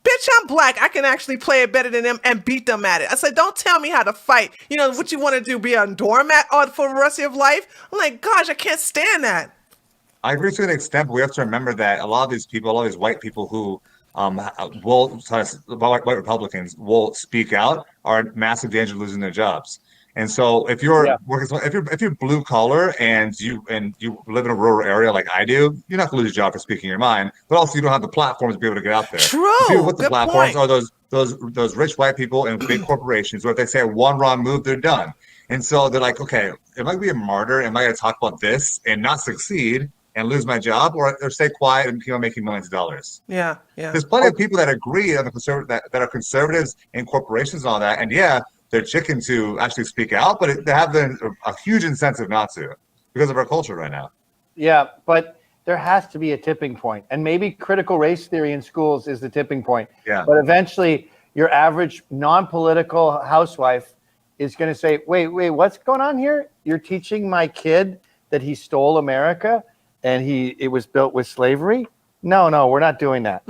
bitch, I'm black. I can actually play it better than them and beat them at it. I said, don't tell me how to fight. You know, what you want to do, be a doormat for the rest of your life? I'm like, gosh, I can't stand that. I agree to an extent, but we have to remember that a lot of these people, a lot of these white people who white Republicans will speak out, are in massive danger of losing their jobs. And so if you're if you're blue collar and you live in a rural area like I do, you're not gonna lose your job for speaking your mind, but also you don't have the platforms to be able to get out there. True. The people with the Good platforms point. are those rich white people in big corporations where if they say one wrong move, they're done. And so they're like, okay, am I gonna be a martyr? Am I gonna talk about this and not succeed and lose my job, or stay quiet and making millions of dollars? Yeah. There's plenty of people that agree on that are conservatives in corporations and all that, and they're chicken to actually speak out, but they have a huge incentive not to because of our culture right now. Yeah, but there has to be a tipping point, and maybe critical race theory in schools is the tipping point. Yeah. But eventually, your average non-political housewife is going to say, wait, what's going on here? You're teaching my kid that he stole America and it was built with slavery? No, we're not doing that.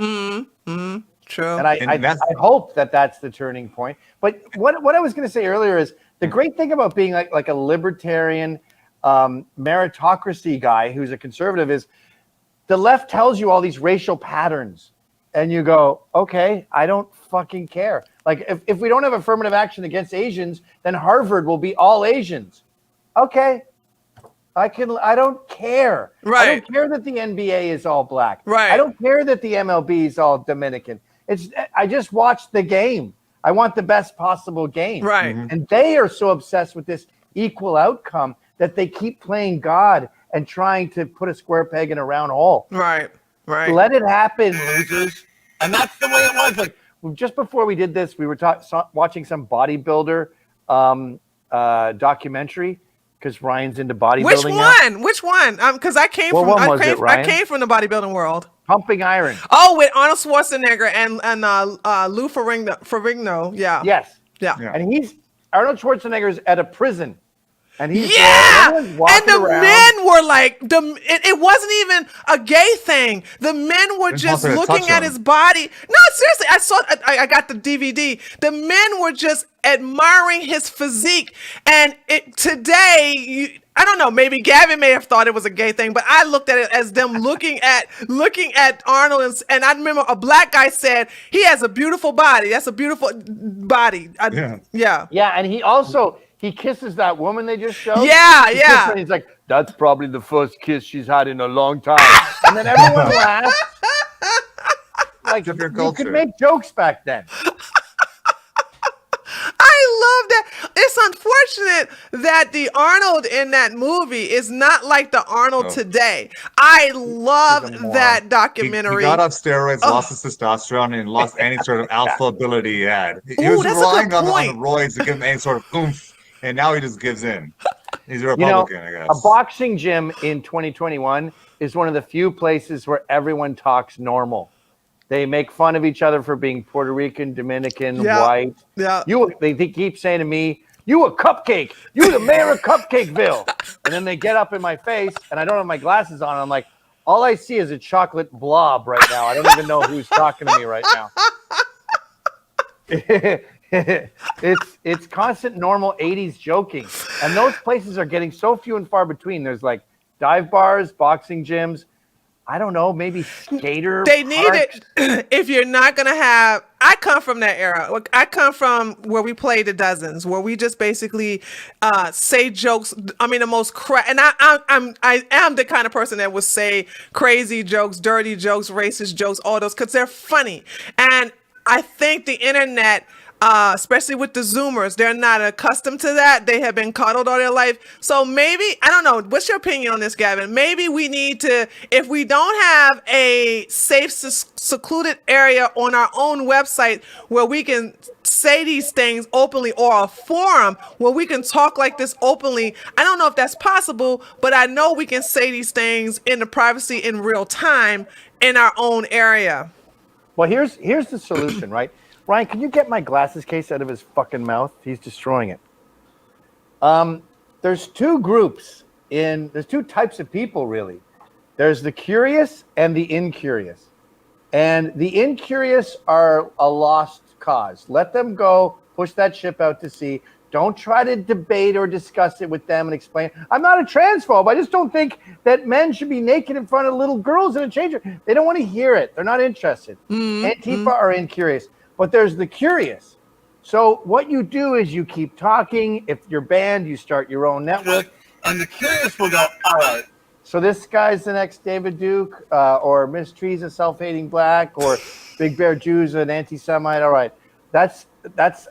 True. And I hope that that's the turning point. But what I was going to say earlier is the great thing about being like a libertarian meritocracy guy who's a conservative is the left tells you all these racial patterns. And you go, okay, I don't fucking care. Like if we don't have affirmative action against Asians, then Harvard will be all Asians. Okay. I don't care. Right. I don't care that the NBA is all black. Right. I don't care that the MLB is all Dominican. I just watched the game. I want the best possible game. Right. And they are so obsessed with this equal outcome that they keep playing God and trying to put a square peg in a round hole. Right. Let it happen, losers. And that's the way it was. Like just before we did this, we were watching some bodybuilder documentary because Ryan's into bodybuilding. Which one? Because I came from the bodybuilding world. Pumping Iron. Oh, with Arnold Schwarzenegger and Lou Ferrigno. Yeah. Yes. Yeah. And Arnold Schwarzenegger's at a prison. And he's there, Yeah, and everyone's and walking the around. men were like, it wasn't even a gay thing. The men were Didn't just want to looking touch at him. his body. No, seriously, I got the DVD. The men were just admiring his physique. And today, I don't know, maybe Gavin may have thought it was a gay thing, but I looked at it as them looking at Arnold, and I remember a black guy said, he has a beautiful body. That's a beautiful body. Yeah. Yeah, and he kisses that woman they just showed. Yeah, He kisses yeah. her and he's like, that's probably the first kiss she's had in a long time. And then everyone laughs. Like, Different you could culture. make jokes back then. I love that. It's unfortunate that the Arnold in that movie is not like the Arnold today. I love that He documentary. got off steroids, lost his testosterone, and lost any sort of alpha ability he had. He Ooh, was that's a relying good on the point. roids to give him any sort of oomph, and now he just gives in. He's a Republican, I guess. A boxing gym in 2021 is one of the few places where everyone talks normal. They make fun of each other for being Puerto Rican, Dominican, Yeah, white. yeah. They keep saying to me, you a cupcake. You the mayor of Cupcakeville. And then they get up in my face, and I don't have my glasses on. And I'm like, all I see is a chocolate blob right now. I don't even know who's talking to me right now. It's constant normal 80s joking. And those places are getting so few and far between. There's like dive bars, boxing gyms. I don't know, maybe skater They need parks. it. If you're not going to have, I come from that era. I come from where we played the dozens, where we just basically say jokes. I mean, the most and I am the kind of person that would say crazy jokes, dirty jokes, racist jokes, all those, because they're funny. And I think the internet, especially with the Zoomers, they're not accustomed to that. They have been coddled all their life. So maybe, I don't know, what's your opinion on this, Gavin? Maybe we need to, if we don't have a safe, secluded area on our own website where we can say these things openly, or a forum where we can talk like this openly. I don't know if that's possible, but I know we can say these things in the privacy in real time in our own area. Well, here's the solution, right? Ryan, can you get my glasses case out of his fucking mouth? He's destroying it. There's two types of people, really. There's the curious and the incurious. And the incurious are a lost cause. Let them go, push that ship out to sea. Don't try to debate or discuss it with them and explain. I'm not a transphobe. I just don't think that men should be naked in front of little girls in a change room. They don't want to hear it. They're not interested. Antifa are incurious. But there's the curious. So what you do is you keep talking. If you're banned, you start your own network. And the curious will go, all right. So this guy's the next David Duke, or Miss Tree's a self-hating black, or Big Bear Jew's an anti-Semite. All right, that's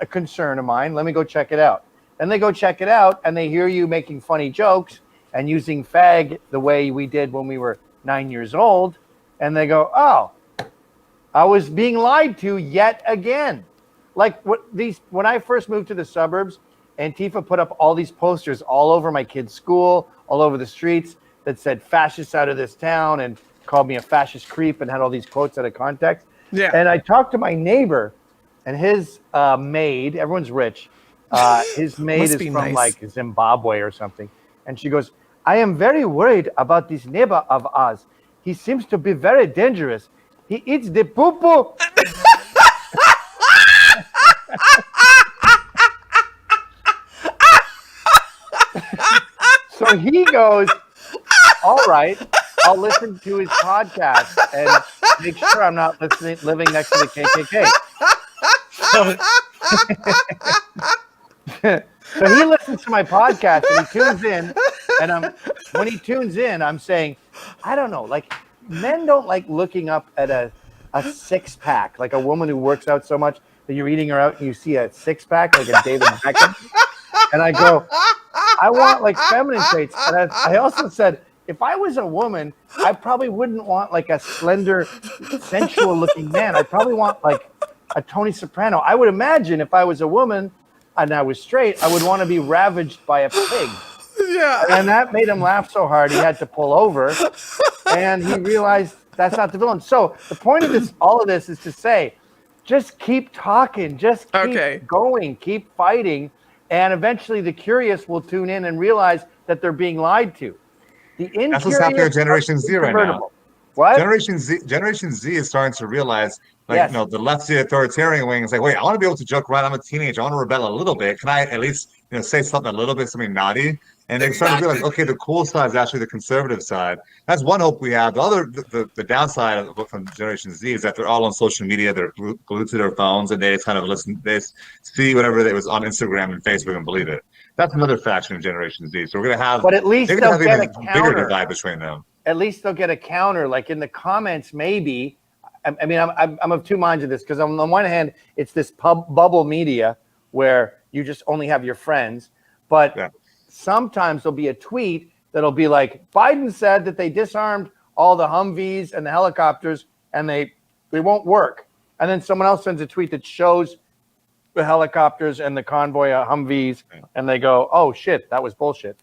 a concern of mine. Let me go check it out. Then they go check it out, and they hear you making funny jokes and using fag the way we did when we were 9 years old, and they go, oh, I was being lied to yet again. Like when I first moved to the suburbs, Antifa put up all these posters all over my kid's school, all over the streets that said fascists out of this town, and called me a fascist creep, and had all these quotes out of context. Yeah. And I talked to my neighbor, and his maid, everyone's rich, his maid Must is be from nice. like Zimbabwe or something. And she goes, I am very worried about this neighbor of ours. He seems to be very dangerous. He eats the poo-poo. So he goes, all right, I'll listen to his podcast and make sure I'm not living next to the KKK. So he listens to my podcast and he tunes in. And when he tunes in, I'm saying, I don't know, like men don't like looking up at a six-pack, like a woman who works out so much that you're eating her out and you see a six-pack, like a David Beckham. And I go, I want like feminine traits. And I also said, if I was a woman, I probably wouldn't want like a slender, sensual-looking man. I'd probably want like a Tony Soprano. I would imagine if I was a woman and I was straight, I would want to be ravaged by a pig. Yeah. And that made him laugh so hard he had to pull over. And he realized that's not the villain. So the point of this, all of this, is to say, just keep talking, just keep going, keep fighting. And eventually the curious will tune in and realize that they're being lied to. The incurious That's what's happening to Generation Z right now. convertible. What? Generation Z is starting to realize, like, Yes. you know, the lefty authoritarian wing is like, wait, I want to be able to joke around. I'm a teenager. I want to rebel a little bit. Can I at least, you know, say something a little bit, something naughty? And they start to realize, okay, the cool side is actually the conservative side. That's one hope we have. The other, the downside from Generation Z is that they're all on social media. They're glued to their phones, and they just kind of listen. They see whatever that was on Instagram and Facebook and believe it. That's another faction of Generation Z. So we're gonna have, But at least they're gonna they'll have get even a bigger counter. divide between them. At least they'll get a counter. Like in the comments, maybe. I mean, I'm of two minds of this because on the one hand, it's this bubble media where you just only have your friends, but sometimes there'll be a tweet that'll be like, Biden said that they disarmed all the Humvees and the helicopters and they won't work. And then someone else sends a tweet that shows the helicopters and the convoy of Humvees and they go, oh shit, that was bullshit.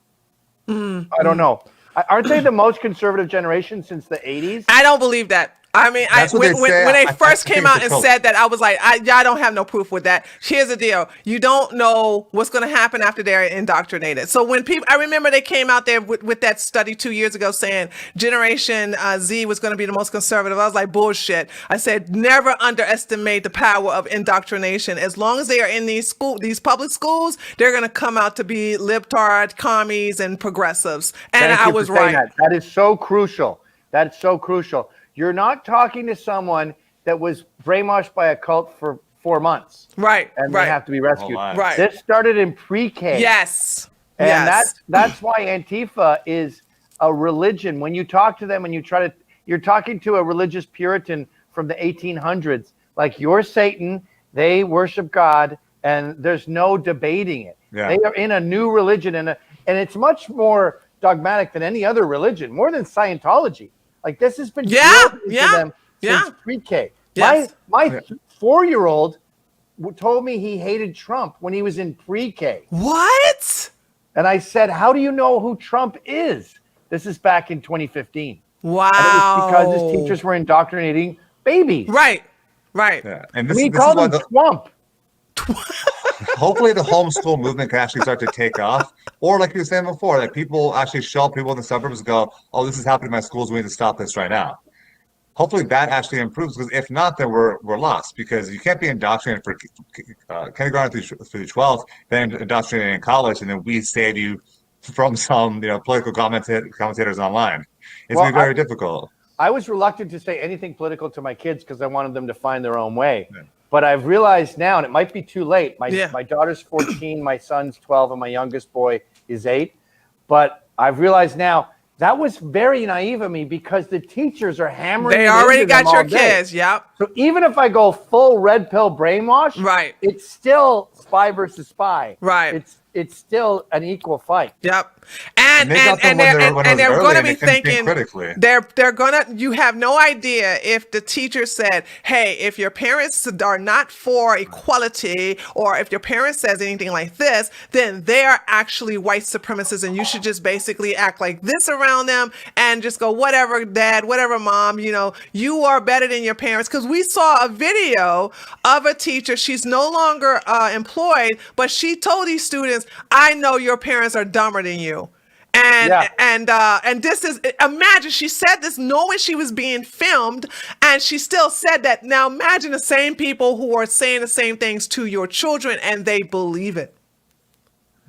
I don't know. Aren't they the most conservative generation since the 80s? I don't believe that. I mean, when they first came out and said that, I was like, I don't have no proof with that. Here's the deal. You don't know what's going to happen after they're indoctrinated. So when people, I remember they came out there with that study 2 years ago saying Generation Z was going to be the most conservative. I was like, bullshit. I said, never underestimate the power of indoctrination. As long as they are in these public schools, they're going to come out to be libtard, commies, and progressives. And I was right. That is so crucial. That's so crucial. You're not talking to someone that was brainwashed by a cult for 4 months. Right. And they have to be rescued. Right. This started in pre-K. Yes. And that's why Antifa is a religion. When you talk to them and you're talking to a religious Puritan from the 1800s, like you're Satan, they worship God, and there's no debating it. Yeah. They are in a new religion, and it's much more dogmatic than any other religion, more than Scientology. Like this has been drilled into them since pre-K. Yes. My 4-year-old told me he hated Trump when he was in pre-K. What? And I said, how do you know who Trump is? This is back in 2015. Wow. And it was because his teachers were indoctrinating babies. Right. Yeah. And We called him Trump. Hopefully the homeschool movement can actually start to take off. Or like you were saying before, that people actually show people in the suburbs go, oh, this is happening in my schools. We need to stop this right now. Hopefully that actually improves, because if not, then we're lost, because you can't be indoctrinated for kindergarten through 12th, then indoctrinated in college, and then we save you from some political commentators online. It's going to be very difficult. I was reluctant to say anything political to my kids because I wanted them to find their own way. Yeah. But I've realized now, and it might be too late, my daughter's 14, my son's 12, and my youngest boy is 8. But I've realized now that was very naive of me, because the teachers are hammering. They already got your kids. Yep. So even if I go full red pill brainwash, right, it's still spy versus spy. Right. It's still an equal fight. Yep. And they're going to be thinking, you have no idea if the teacher said, hey, if your parents are not for equality, or if your parents says anything like this, then they are actually white supremacists, and you should just basically act like this around them and just go, whatever, dad, whatever, mom, you are better than your parents. Because we saw a video of a teacher. She's no longer employed, but she told these students, I know your parents are dumber than you. And this is, imagine, she said this knowing she was being filmed, and she still said that. Now imagine the same people who are saying the same things to your children, and they believe it.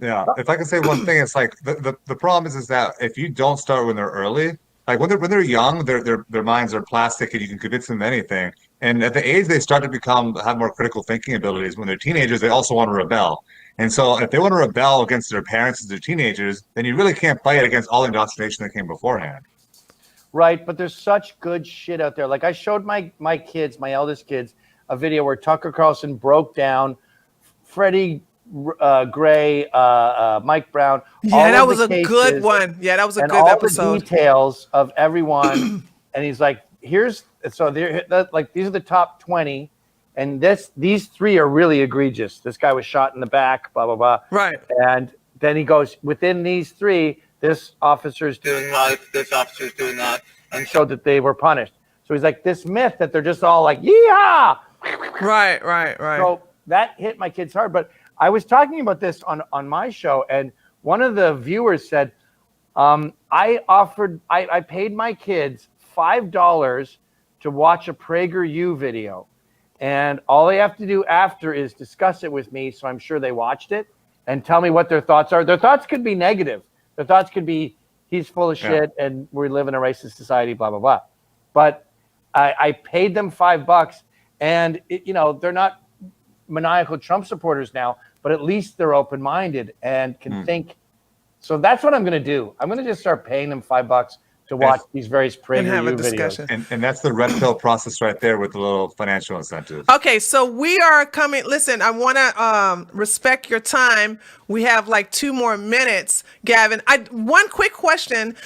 Yeah, if I can say one thing, it's like the problem is that if you don't start when they're early, like when they're young, their minds are plastic and you can convince them of anything. And at the age they start to have more critical thinking abilities, when they're teenagers, they also want to rebel. And so if they want to rebel against their parents as their teenagers, then you really can't fight against all the indoctrination that came beforehand. Right, but there's such good shit out there. Like I showed my kids, my eldest kids, a video where Tucker Carlson broke down Freddie Gray, Mike Brown. Yeah, that was a good one. Yeah, that was a good episode. All the details of everyone. And he's like, these are the top 20. And these 3 are really egregious. This guy was shot in the back, blah, blah, blah. Right. And then he goes, within these 3, this officer's doing right, this officer's doing that, and showed that they were punished. So he's like, this myth that they're just all like, yeehaw! Right. So that hit my kids hard. But I was talking about this on my show, and one of the viewers said, I paid my kids $5 to watch a PragerU video, and all they have to do after is discuss it with me. So I'm sure they watched it and tell me what their thoughts are. Their thoughts could be negative. Their thoughts could be, he's full of shit and we live in a racist society, blah, blah, blah. But I paid them $5, and they're not maniacal Trump supporters now, but at least they're open-minded and can think. So that's what I'm going to do. I'm going to just start paying them $5 to watch these various PragerU videos. And that's the red pill process right there with the little financial incentives. Okay, so we are coming. Listen, I want to respect your time. We have like 2 more minutes, Gavin. One quick question.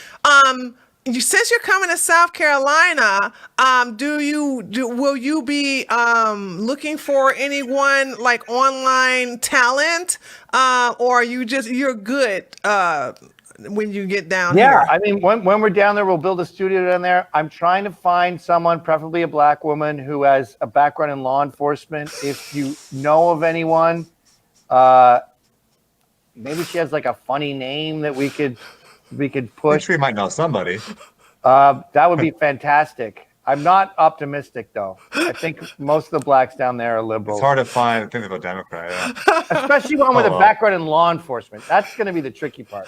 Since you're coming to South Carolina, will you be looking for anyone like online talent, or you're good when you get down here? Yeah, I mean, when we're down there, we'll build a studio down there. I'm trying to find someone, preferably a black woman, who has a background in law enforcement. If you know of anyone, maybe she has like a funny name that we could push. I'm sure you might know somebody. That would be fantastic. I'm not optimistic, though. I think most of the blacks down there are liberal. It's hard to find things about Democrat, yeah. Especially one with a background in law enforcement. That's going to be the tricky part.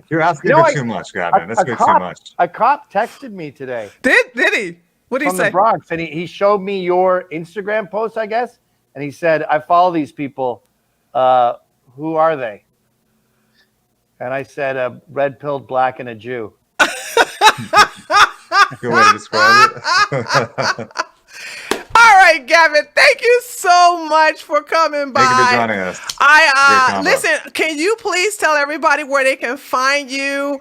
You're asking for too much, Gavin. That's too much. A cop texted me today. Did he? What did he say? From the Bronx, and he showed me your Instagram post, I guess, and he said, "I follow these people. Who are they?" And I said, "A red-pilled black and a Jew." Good way to describe it. All right, Gavin, thank you so much for coming by. Thank you for joining us. Listen, can you please tell everybody where they can find you?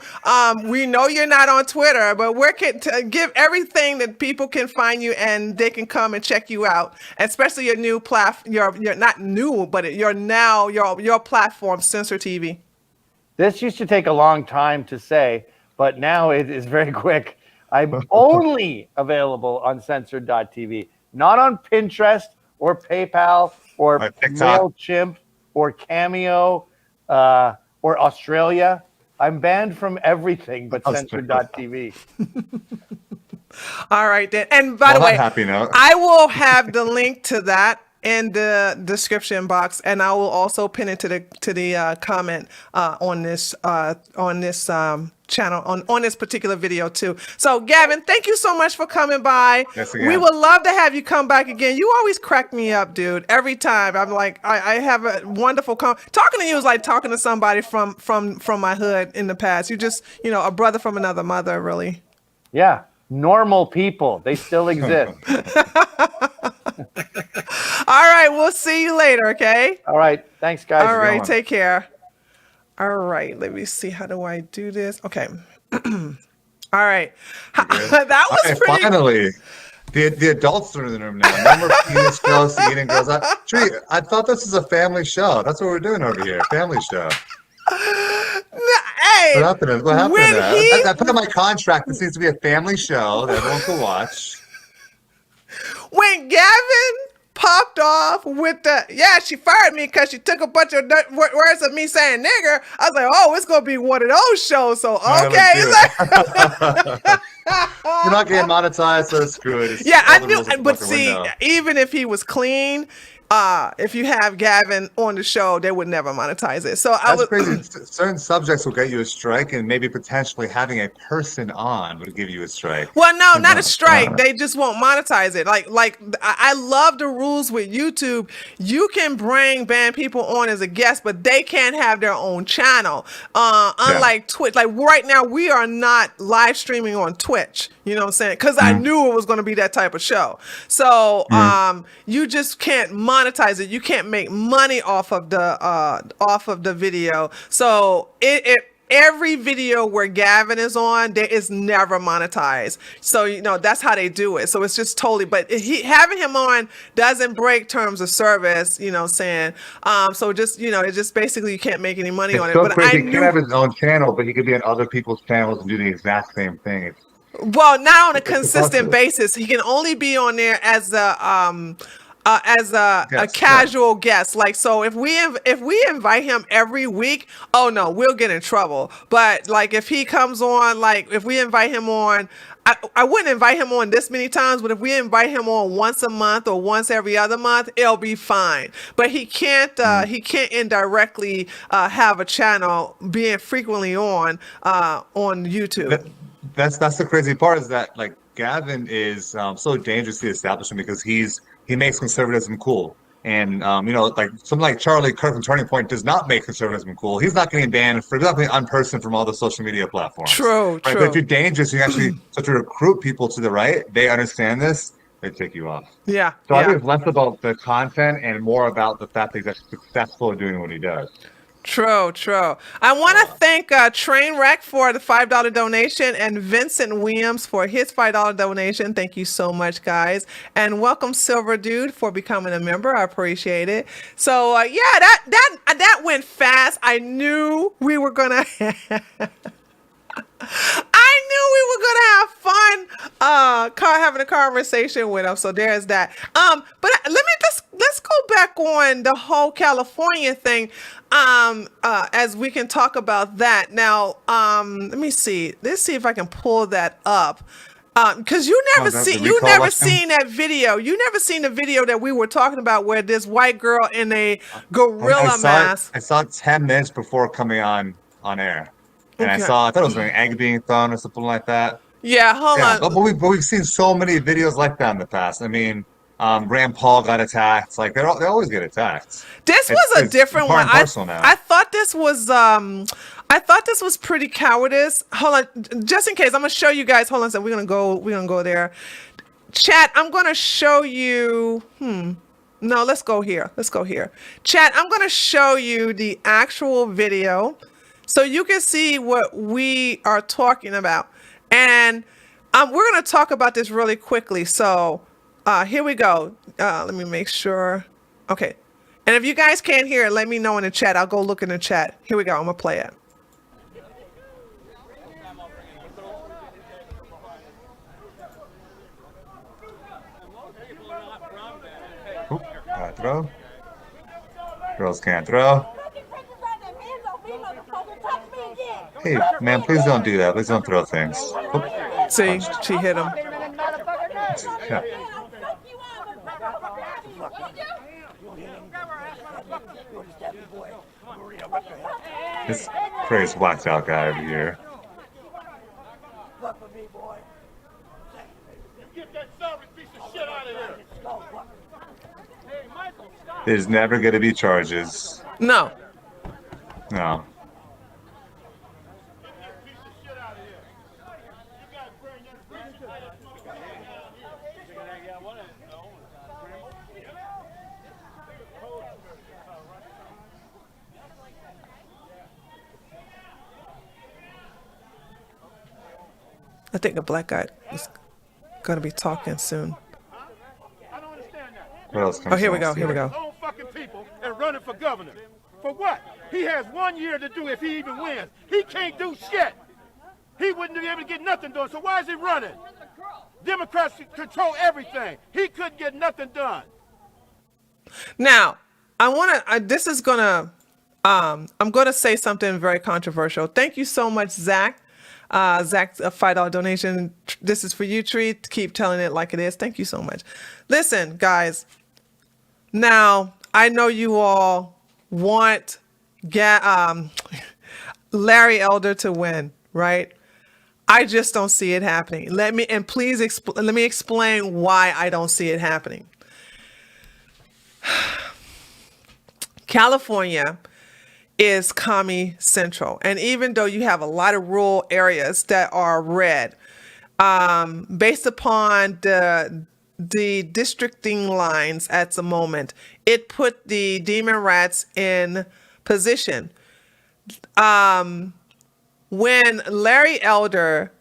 We know you're not on Twitter, but where give everything that people can find you and they can come and check you out, especially your new platform. You're not new, but your platform, Censor TV. This used to take a long time to say, but now it is very quick. I'm only available on censored.tv, not on Pinterest or PayPal or MailChimp or Cameo or Australia. I'm banned from everything but censored.tv. All right, then. And by the way, happy note. I will have the link to that in the description box, and I will also pin it to the comment on this channel on this particular video too. So Gavin, thank you so much for coming by. Yes, we would love to have you come back again. You always crack me up, dude. Every time I'm like, I have a wonderful talking to you is like talking to somebody from my hood in the past. You just a brother from another mother, really. Yeah, normal people, they still exist. All right, we'll see you later, okay? All right, thanks, guys. All right, take care. All right, let me see. How do I do this? Okay. All right. That was pretty. Finally, the adults are in the room now. No more penis jokes, eating girls. I thought this was a family show. That's what we're doing over here. Family show. Hey, what happened? I put in my contract. This needs to be a family show that everyone can watch. When Gavin popped off with she fired me because she took a bunch of words of me saying nigger, I was like, oh, it's going to be one of those shows. So, okay. You're not getting monetized, so screw it. Yeah, I knew. But see, even if he was clean, if you have Gavin on the show, they would never monetize it. So that's crazy. Certain subjects will get you a strike, and maybe potentially having a person on would give you a strike. Well, no, not a strike. They just won't monetize it. Like I love the rules with YouTube. You can band people on as a guest, but they can't have their own channel. Unlike Twitch, like right now, we are not live streaming on Twitch. You know what I'm saying? Because I knew it was going to be that type of show. So you just can't monetize it. You can't make money off of the video. So every video where Gavin is on, there is never monetized. So that's how they do it. So it's just totally. But having him on doesn't break terms of service. You know what I'm saying? So just it's just basically you can't make any money on it. But crazy. He can have his own channel, but he could be on other people's channels and do the exact same thing. Well, not on a consistent basis. He can only be on there as a as a Yes, casual guest. Like, so if we invite him every week, oh no, we'll get in trouble. But like if he comes on, like if we invite him on, I wouldn't invite him on this many times, but if we invite him on once a month or once every other month, it'll be fine. But he can't indirectly have a channel being frequently on YouTube. That's the crazy part is that like Gavin is so dangerous to the establishment because he makes conservatism cool. And like something like Charlie Kirk from Turning Point does not make conservatism cool. He's not getting banned he's not being unpersoned from all the social media platforms. True, Right? But true. if you're dangerous, you actually start to recruit people to the right. They understand this. They take you off. Yeah, So I yeah. think it's less about the content and more about the fact that he's actually successful at doing what he does. True, true. I want to thank Trainwreck for the $5 donation and Vincent Williams for his $5 donation. Thank you so much, guys. And welcome Silver Dude for becoming a member. I appreciate it. So yeah, that went fast. I knew we were gonna. I knew we were gonna have fun having a conversation with him. So there's that. But let's go back on the whole California thing. As we can talk about that now. Let me see. Let's see if I can pull that up. Because you never seen that video. You never seen the video that we were talking about where this white girl in a gorilla mask. I saw it 10 minutes before coming on air. And Okay. I thought it was an egg being thrown or something like that. Yeah, hold on. But we've seen so many videos like that in the past. I mean, Rand Paul got attacked. Like they always get attacked. This was a different part one. and parcel now. I thought this was pretty cowardice. Hold on, just in case, I'm gonna show you guys. Hold on, so we're gonna go there. Chat, I'm gonna show you. No, let's go here. Chat, I'm gonna show you the actual video, so you can see what we are talking about, and we're gonna talk about this really quickly. So. Here we go. Let me make sure. Okay. And if you guys can't hear it, let me know in the chat. I'll go look in the chat. Here we go. I'm going to play it. Can't throw. Girls can't throw. Hey, man, please don't do that. Please don't throw things. Oop. See, she hit him. Yeah. This crazy whacked out guy over here. There's never going to be charges. No. No. I think a black guy is going to be talking soon. What else comes Oh, here we next? go. Own fucking people and running for governor. For what? He has 1 year to do if he even wins. He can't do shit. He wouldn't be able to get nothing done. So why is he running? Democrats control everything. He couldn't get nothing done. Now, I'm going to say something very controversial. Thank you so much, Zach. Zach's a $5 donation. This is for you, Tree. Keep telling it like it is. Thank you so much. Listen, guys. Now, I know you all want Larry Elder to win, right? I just don't see it happening. Let me explain why I don't see it happening. California is commie central. And even though you have a lot of rural areas that are red, based upon the districting lines at the moment, it put the demon rats in position. When Larry Elder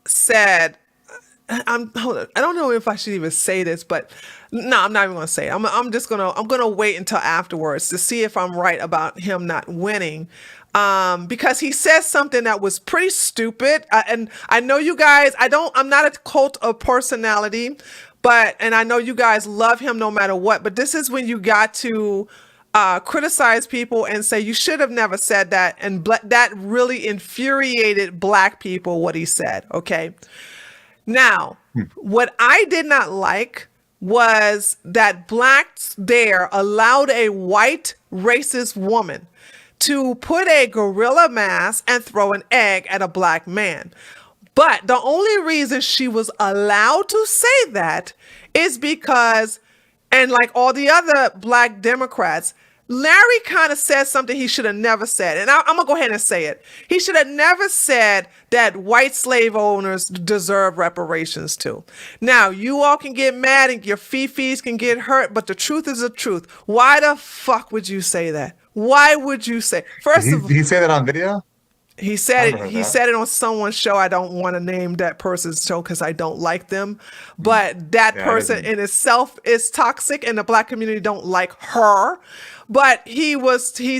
said, hold on, I don't know if I should even say this, but no, I'm not even going to say it. I'm going to wait until afterwards to see if I'm right about him not winning. Because he says something that was pretty stupid. And I know you guys, I'm not a cult of personality, and I know you guys love him no matter what, but this is when you got to criticize people and say you should have never said that, and that really infuriated Black people what he said. Okay, now what I did not like was that Blacks there allowed a white racist woman to put a gorilla mask and throw an egg at a Black man. But the only reason she was allowed to say that is because, and like all the other Black Democrats, Larry kind of said something he should have never said. And I'm going to go ahead and say it. He should have never said that white slave owners deserve reparations too. Now, you all can get mad and your fifis can get hurt, but the truth is the truth. Why the fuck would you say that? Why would you say? First of all, did he say that on video? he said it. He said it on someone's show. I don't want to name that person's show because I don't like them. But that person in itself is toxic, and the Black community don't like her. But he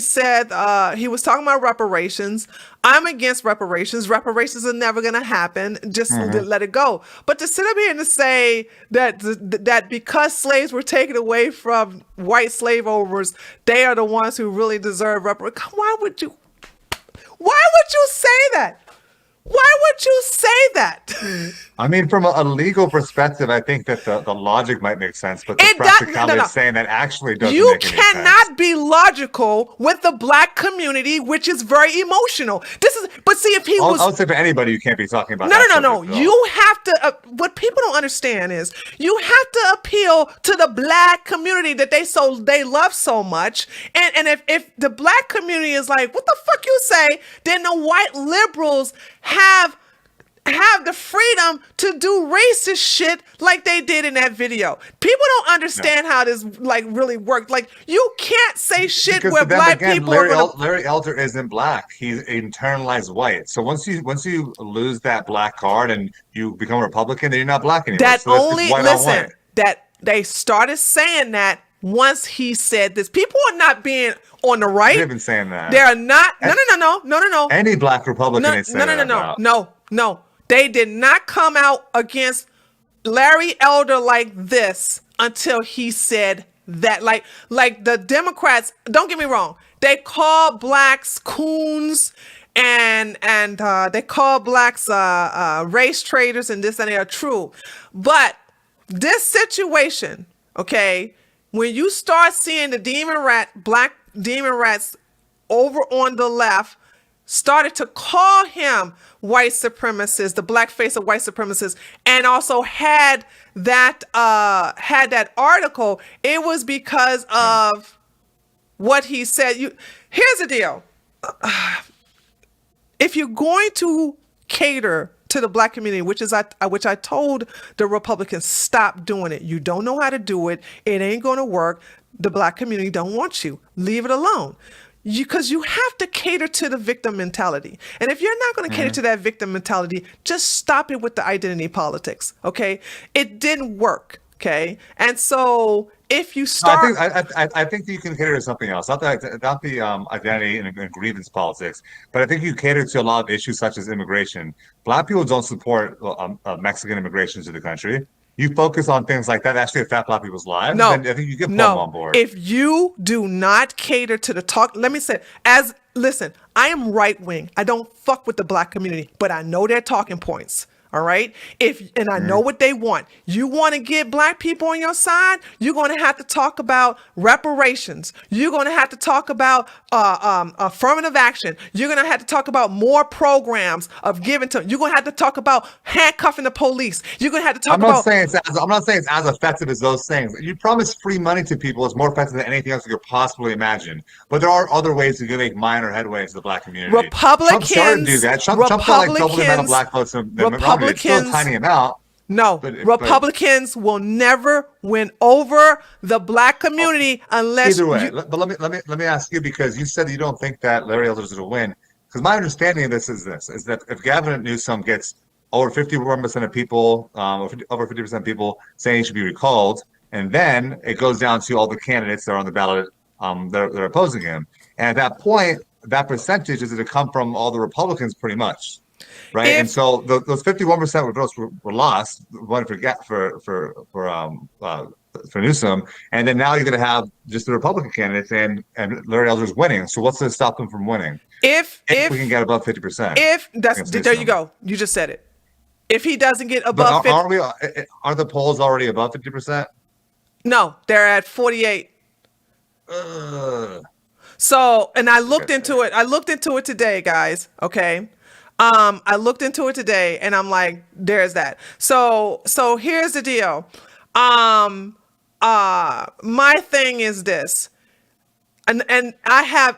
said he was talking about reparations. I'm against reparations. Reparations are never going to happen. Just let it go. But to sit up here and to say that because slaves were taken away from white slave owners, they are the ones who really deserve reparations. Why would you say that? Why would you say that? I mean, from a legal perspective, I think that the logic might make sense, but the practicality of saying that actually doesn't make any sense. You cannot be logical with the Black community, which is very emotional. But see, if he was... I would say for anybody, you can't be talking about No. You have to... what people don't understand is you have to appeal to the Black community that they love so much. And if the Black community is like, what the fuck you say, then the white liberals have the freedom to do racist shit like they did in that video. People don't understand how this like really worked. Like, you can't say shit because where Black people Larry Elder isn't Black. He's internalized white. So once you lose that Black card and you become a Republican, then you're not Black anymore. That they started saying that once he said this. People are not being on the right. They've been saying that. They are not. No. Any Black Republican is saying that. No. They did not come out against Larry Elder like this until he said that. Like the Democrats, don't get me wrong, they call Blacks coons and they call Blacks race traitors and this and they are true. But this situation, okay, when you start seeing the Black demon rats over on the left started to call him white supremacist, the black face of white supremacists, and also had that article, it was because of what he said. Here's the deal. If you're going to cater to the Black community, which I told the Republicans, stop doing it. You don't know how to do it. It ain't going to work. The Black community don't want you. Leave it alone. Because you have to cater to the victim mentality. And if you're not going to cater to that victim mentality, just stop it with the identity politics, okay? It didn't work, okay? And so if you start... I think you can cater to something else, not the identity and grievance politics, but I think you cater to a lot of issues such as immigration. Black people don't support Mexican immigration to the country. You focus on things like that actually affect Black people's lives. No, then I think you get them on board. If you do not cater to the talk, let me say, listen, I am right wing. I don't fuck with the Black community, but I know their talking points. All right. And I know what they want. You want to get Black people on your side, you're going to have to talk about reparations. You're going to have to talk about affirmative action. You're going to have to talk about more programs of giving to. You're going to have to talk about handcuffing the police. You're going to have to talk about. I'm not saying it's as effective as those things. You promise free money to people is more effective than anything else you could possibly imagine. But there are other ways to make minor headway to the Black community. Republicans Trump started to do that. Trump like doubled the amount of Black votes. It's still a tiny amount. No, Republicans will never win over the Black community unless. Either way, but let me ask you, because you said you don't think that Larry Elder is going to win. Because my understanding of this is that if Gavin Newsom gets over 51% of people, over 50% of people saying he should be recalled, and then it goes down to all the candidates that are on the ballot that are opposing him, and at that point, that percentage is going to come from all the Republicans, pretty much. right? And so those 51% of votes were lost. One for Newsom, and then now you're going to have just the Republican candidates and Larry Elder's winning. So what's to stop them from winning? If we can get above 50%. If that's there, you go. You just said it. If he doesn't get above 50, are the polls already above 50%? No, they're at 48. So, and I looked into it. I looked into it today, guys. Okay. I looked into it today and I'm like, there's that. So here's the deal. My thing is this. And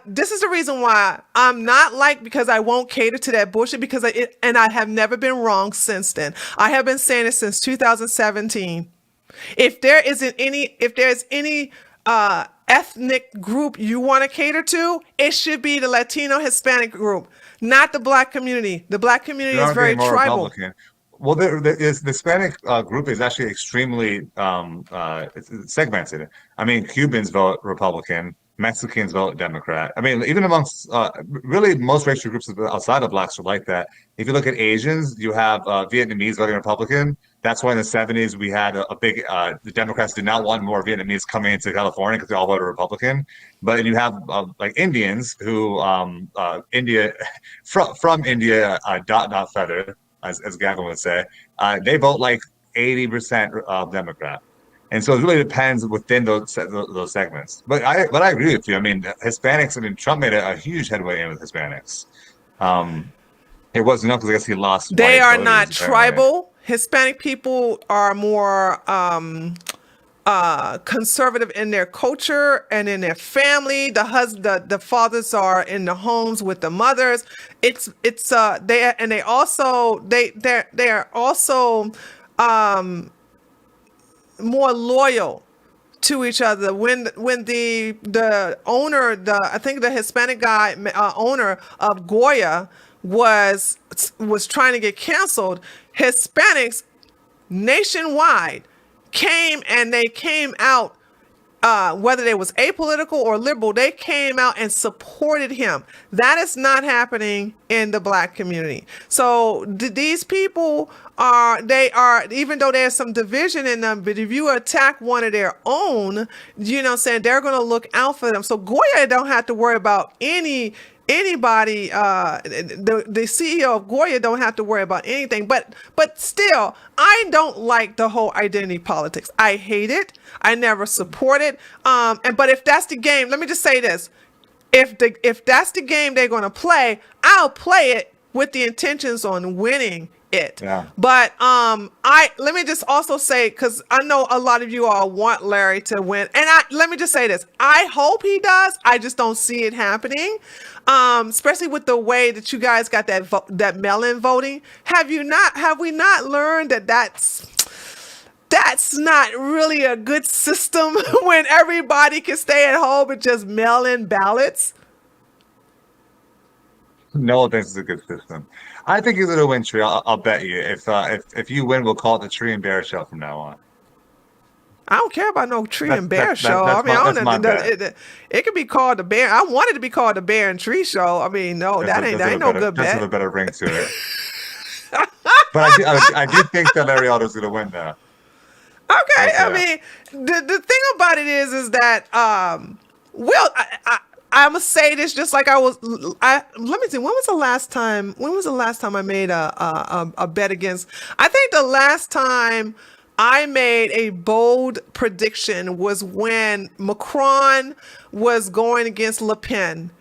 this is the reason why I'm not because I won't cater to that bullshit because I have never been wrong since then. I have been saying it since 2017. If there's any ethnic group you want to cater to, it should be the Latino Hispanic group, not the Black community. The Black community is very tribal. Republican. Well, the Hispanic group is actually extremely segmented. I mean, Cubans vote Republican. Mexicans vote Democrat. I mean, even amongst really most racial groups outside of Blacks are like that. If you look at Asians, you have Vietnamese voting Republican. That's why in the 70s we had a big, the Democrats did not want more Vietnamese coming into California because they all voted Republican. But then you have like Indians who, India, from India, dot not feather, as Gavin would say, they vote like 80% Democrat. And so it really depends within those segments. But I agree with you. I mean, Hispanics, I mean, Trump made a huge headway in with Hispanics. It wasn't enough because I guess he lost. They are not tribal. Hispanic people are more conservative in their culture and in their family. The fathers are in the homes with the mothers. They are also more loyal to each other. When the owner, I think the Hispanic guy owner of Goya was trying to get canceled, Hispanics nationwide came out, whether they was apolitical or liberal, they came out and supported him. That is not happening in the Black community. So these people even though there's some division in them, but if you attack one of their own, you know what I'm saying, they're going to look out for them. So Goya don't have to worry about anybody. The CEO of Goya don't have to worry about anything, but still, I don't like the whole identity politics. I hate it. I never support it. But if that's the game, let me just say this: if that's the game they're going to play, I'll play it with the intentions on winning it. Yeah. But let me just also say, because I know a lot of you all want Larry to win, and let me just say this: I hope he does. I just don't see it happening. Especially with the way that you guys got that mail-in voting. Have we not learned that that's not really a good system when everybody can stay at home and just mail in ballots? No, this is a good system. I think you're gonna win, Tree. I'll bet you. If you win, we'll call it the Tree and Bear Show from now on. I don't care about no Tree and Bear Show. I mean, it could be called the Bear. I want it to be called the Bear and Tree Show. I mean, no, that ain't no good bet. That's a better ring to it. But I do think that Larry Elder's going to win now. Okay, I mean, the thing about it is that I'm gonna say this just like let me see. When was the last time I made a bet against? I think the last time I made a bold prediction was when Macron was going against Le Pen.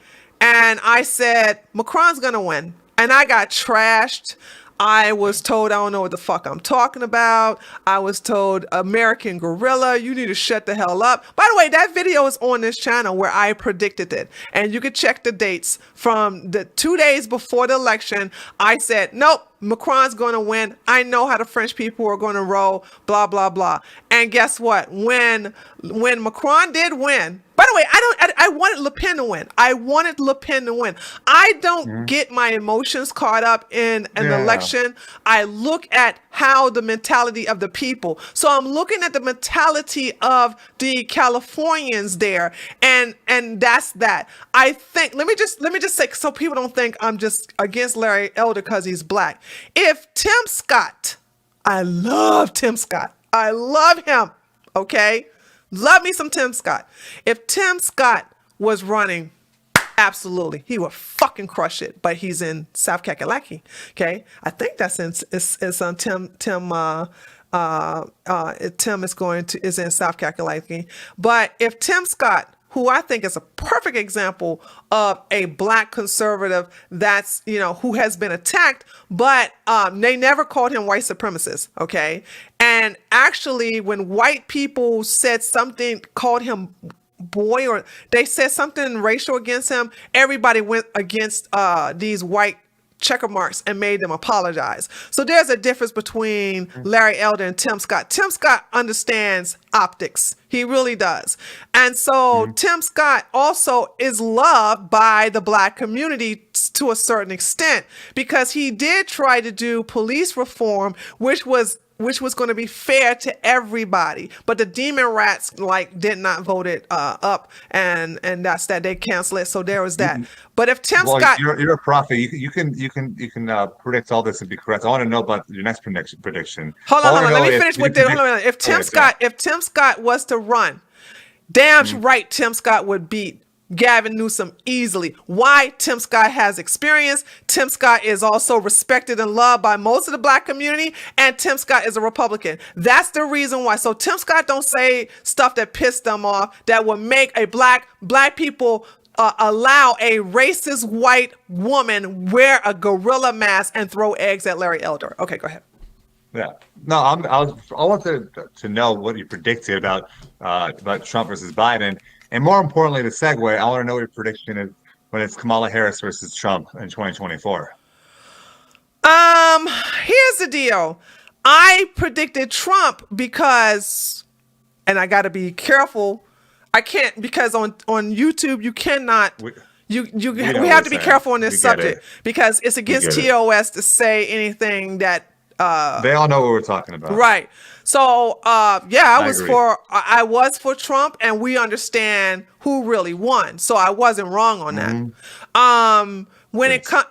And I said, Macron's going to win. And I got trashed. I was told I don't know what the fuck I'm talking about. I was told, American Gorilla, you need to shut the hell up. By the way, that video is on this channel where I predicted it. And you can check the dates from the 2 days before the election. I said, nope, Macron's going to win. I know how the French people are going to roll, blah, blah, blah. And guess what? When Macron did win, by the way, I wanted Le Pen to win. I wanted Le Pen to win. I don't get my emotions caught up in an election. I look at how the mentality of the people. So I'm looking at the mentality of the Californians there, and that's that. I think let me just say, so people don't think I'm just against Larry Elder because he's black. If Tim Scott, I love Tim Scott. I love him. Okay, love me some Tim Scott. If Tim Scott was running, absolutely, he would fucking crush it. But he's in South Kakalaki. Okay, I think that's it's on Tim is in South Kakalaki. But if Tim Scott, who I think is a perfect example of a black conservative that's, who has been attacked, but they never called him white supremacist, okay? And actually, when white people said something, called him boy, or they said something racial against him, everybody went against these white checker marks and made them apologize. So there's a difference between Larry Elder and Tim Scott. Tim Scott understands optics. He really does. And so Tim Scott also is loved by the black community to a certain extent, because he did try to do police reform, which was going to be fair to everybody, but the demon rats did not vote it up, and that's that. They cancel it. So there was that. But if Tim Scott, you're a prophet. You can predict all this and be correct. I want to know about your next prediction. Hold on. Let me finish with this. If Tim Scott was to run, damn right, Tim Scott would beat Gavin Newsom easily. Why? Tim Scott has experience. Tim Scott is also respected and loved by most of the black community, and Tim Scott is a Republican. That's the reason why. So Tim Scott don't say stuff that pissed them off, that will make a black people allow a racist white woman wear a gorilla mask and throw eggs at Larry Elder. Okay, go ahead. Yeah. No, I wanted to know what you predicted about Trump versus Biden. And more importantly, the segue, I want to know what your prediction is when it's Kamala Harris versus Trump in 2024. Here's the deal. I predicted Trump because, and I got to be careful. I can't, because on YouTube you cannot. We have to be careful on this subject because it's against TOS to say anything that. They all know what we're talking about. Right. So, I was for Trump, and we understand who really won. So I wasn't wrong on that. When it come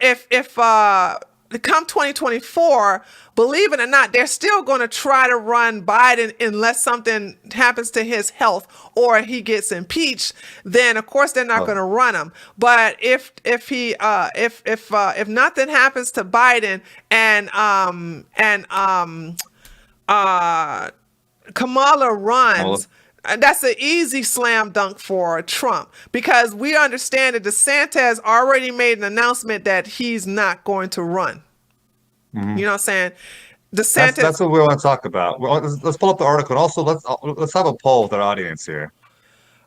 2024, believe it or not, they're still going to try to run Biden unless something happens to his health or he gets impeached. Then of course they're not going to run him. But if nothing happens to Biden and Kamala runs, that's an easy slam dunk for Trump, because we understand that DeSantis already made an announcement that he's not going to run. You know what I'm saying? DeSantis. That's what we want to talk about. Let's pull up the article, and also let's have a poll with our audience here.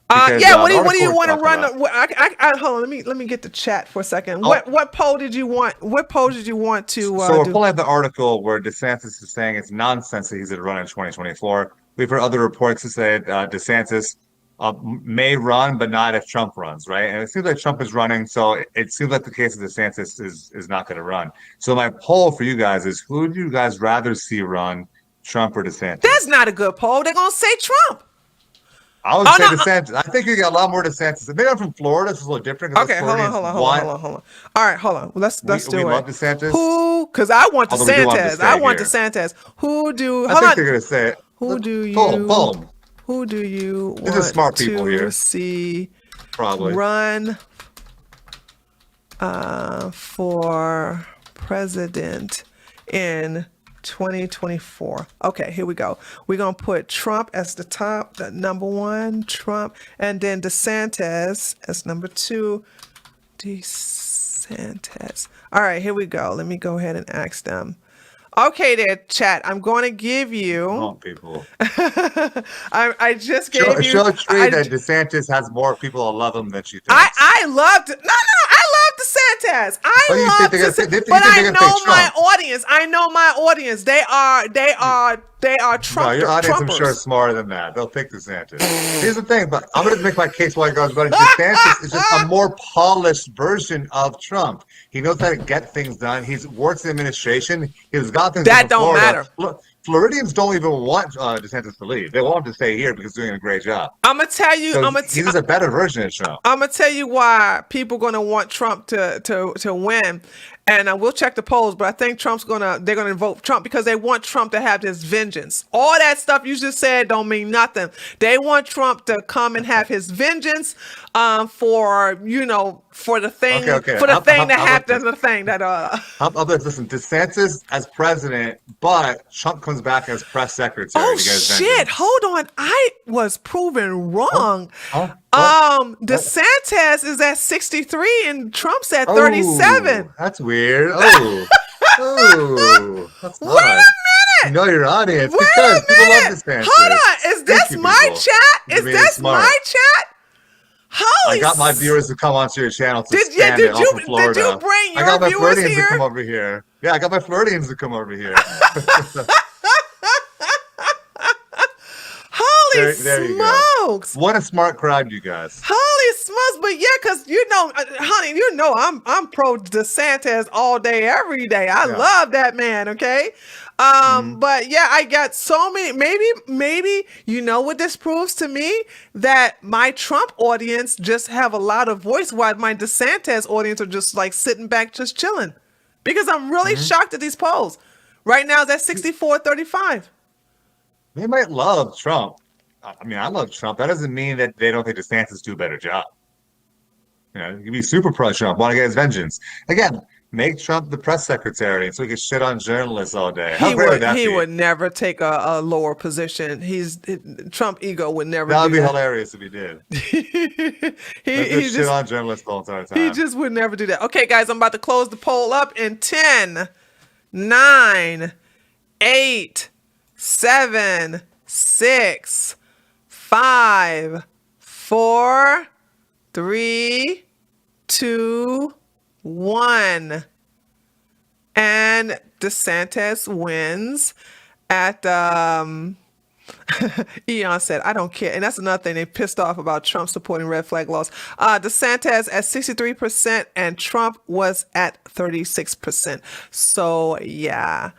What do you want to run? Hold on. Let me get the chat for a second. What poll did you want? What poll did you want to? So we're pulling up the article where DeSantis is saying it's nonsense that he's going to run in 2024. We've heard other reports that say DeSantis may run, but not if Trump runs, right? And it seems like Trump is running, so it seems like the case of DeSantis is not going to run. So my poll for you guys is: who do you guys rather see run, Trump or DeSantis? That's not a good poll. They're going to say Trump. I would say DeSantis. I think you got a lot more DeSantis. Maybe I'm from Florida. It's a little different. Okay, hold on. All right, hold on. Let's do it. We love DeSantis. Who? Because I want DeSantis. I want DeSantis. Who do? I think they're going to say it. Who do you? Who do you want These are smart people to here. see probably run for president in 2024? Okay, here we go. We're going to put Trump as the top, the number one, Trump, and then DeSantis as number two. DeSantis. All right, here we go. Let me go ahead and ask them. Okay, there, chat. I'm going to give you. People. I just gave you. Show Tree that DeSantis has more people that love him than she thinks. I loved it. No, I love DeSantis. But I know my audience. I know my audience. They are Trump. No, your audience, Trumpers. I'm sure, is smarter than that. They'll pick DeSantis. Here's the thing, but I'm going to make my case while you guys running. DeSantis is just a more polished version of Trump. He knows how to get things done. He's worked in administration. He's got things That done don't Florida. matter. Look, Floridians don't even want DeSantis to leave. They want him to stay here because he's doing a great job. I'm gonna tell you. So he's just a better version of Trump. I'm gonna tell you why people gonna want Trump to win, and we'll check the polls. But I think they're gonna vote Trump because they want Trump to have his vengeance. All that stuff you just said don't mean nothing. They want Trump to come and have his vengeance, for the thing that happened. The thing that How about this? Listen, DeSantis as president, but Trump comes back as press secretary. Oh shit! Hold on, I was proven wrong. DeSantis is at 63 and Trump's at 37. That's weird. That's Wait a minute. You know your audience Wait because a people love minute. DeSantis. Hold on, is this you, my people. chat? Is You're being this smart. my chat? Holy! I got my viewers to come onto your channel to Did stand it off of you Florida. bring I got your my viewers Floridians here? to come over here. Yeah, I got my Floridians to come over here. Holy there you go. smokes! What a smart crowd, you guys. Holy smokes! But yeah, because honey, I'm pro DeSantis all day, every day. I love that man. Okay. But yeah, I got so many. Maybe you know what this proves to me, that my Trump audience just have a lot of voice, while my DeSantis audience are just like sitting back, just chilling. Because I'm really shocked at these polls. Right now, it's at 64-35. They might love Trump. I mean, I love Trump. That doesn't mean that they don't think DeSantis do a better job. You know, you can be super pro Trump, want to get his vengeance. Again, make Trump the press secretary so he can shit on journalists all day. How great would that be? He would never take a lower position. Trump ego would never. That would be hilarious if he did. he just shit on journalists all the time. He just would never do that. Okay, guys, I'm about to close the poll up in 10, 9, 8, 7, 6, 5, 4, 3, 2, 1. And DeSantis wins at Eon said, I don't care. And that's another thing they pissed off about Trump supporting red flag laws. DeSantis at 63% and Trump was at 36%. So yeah.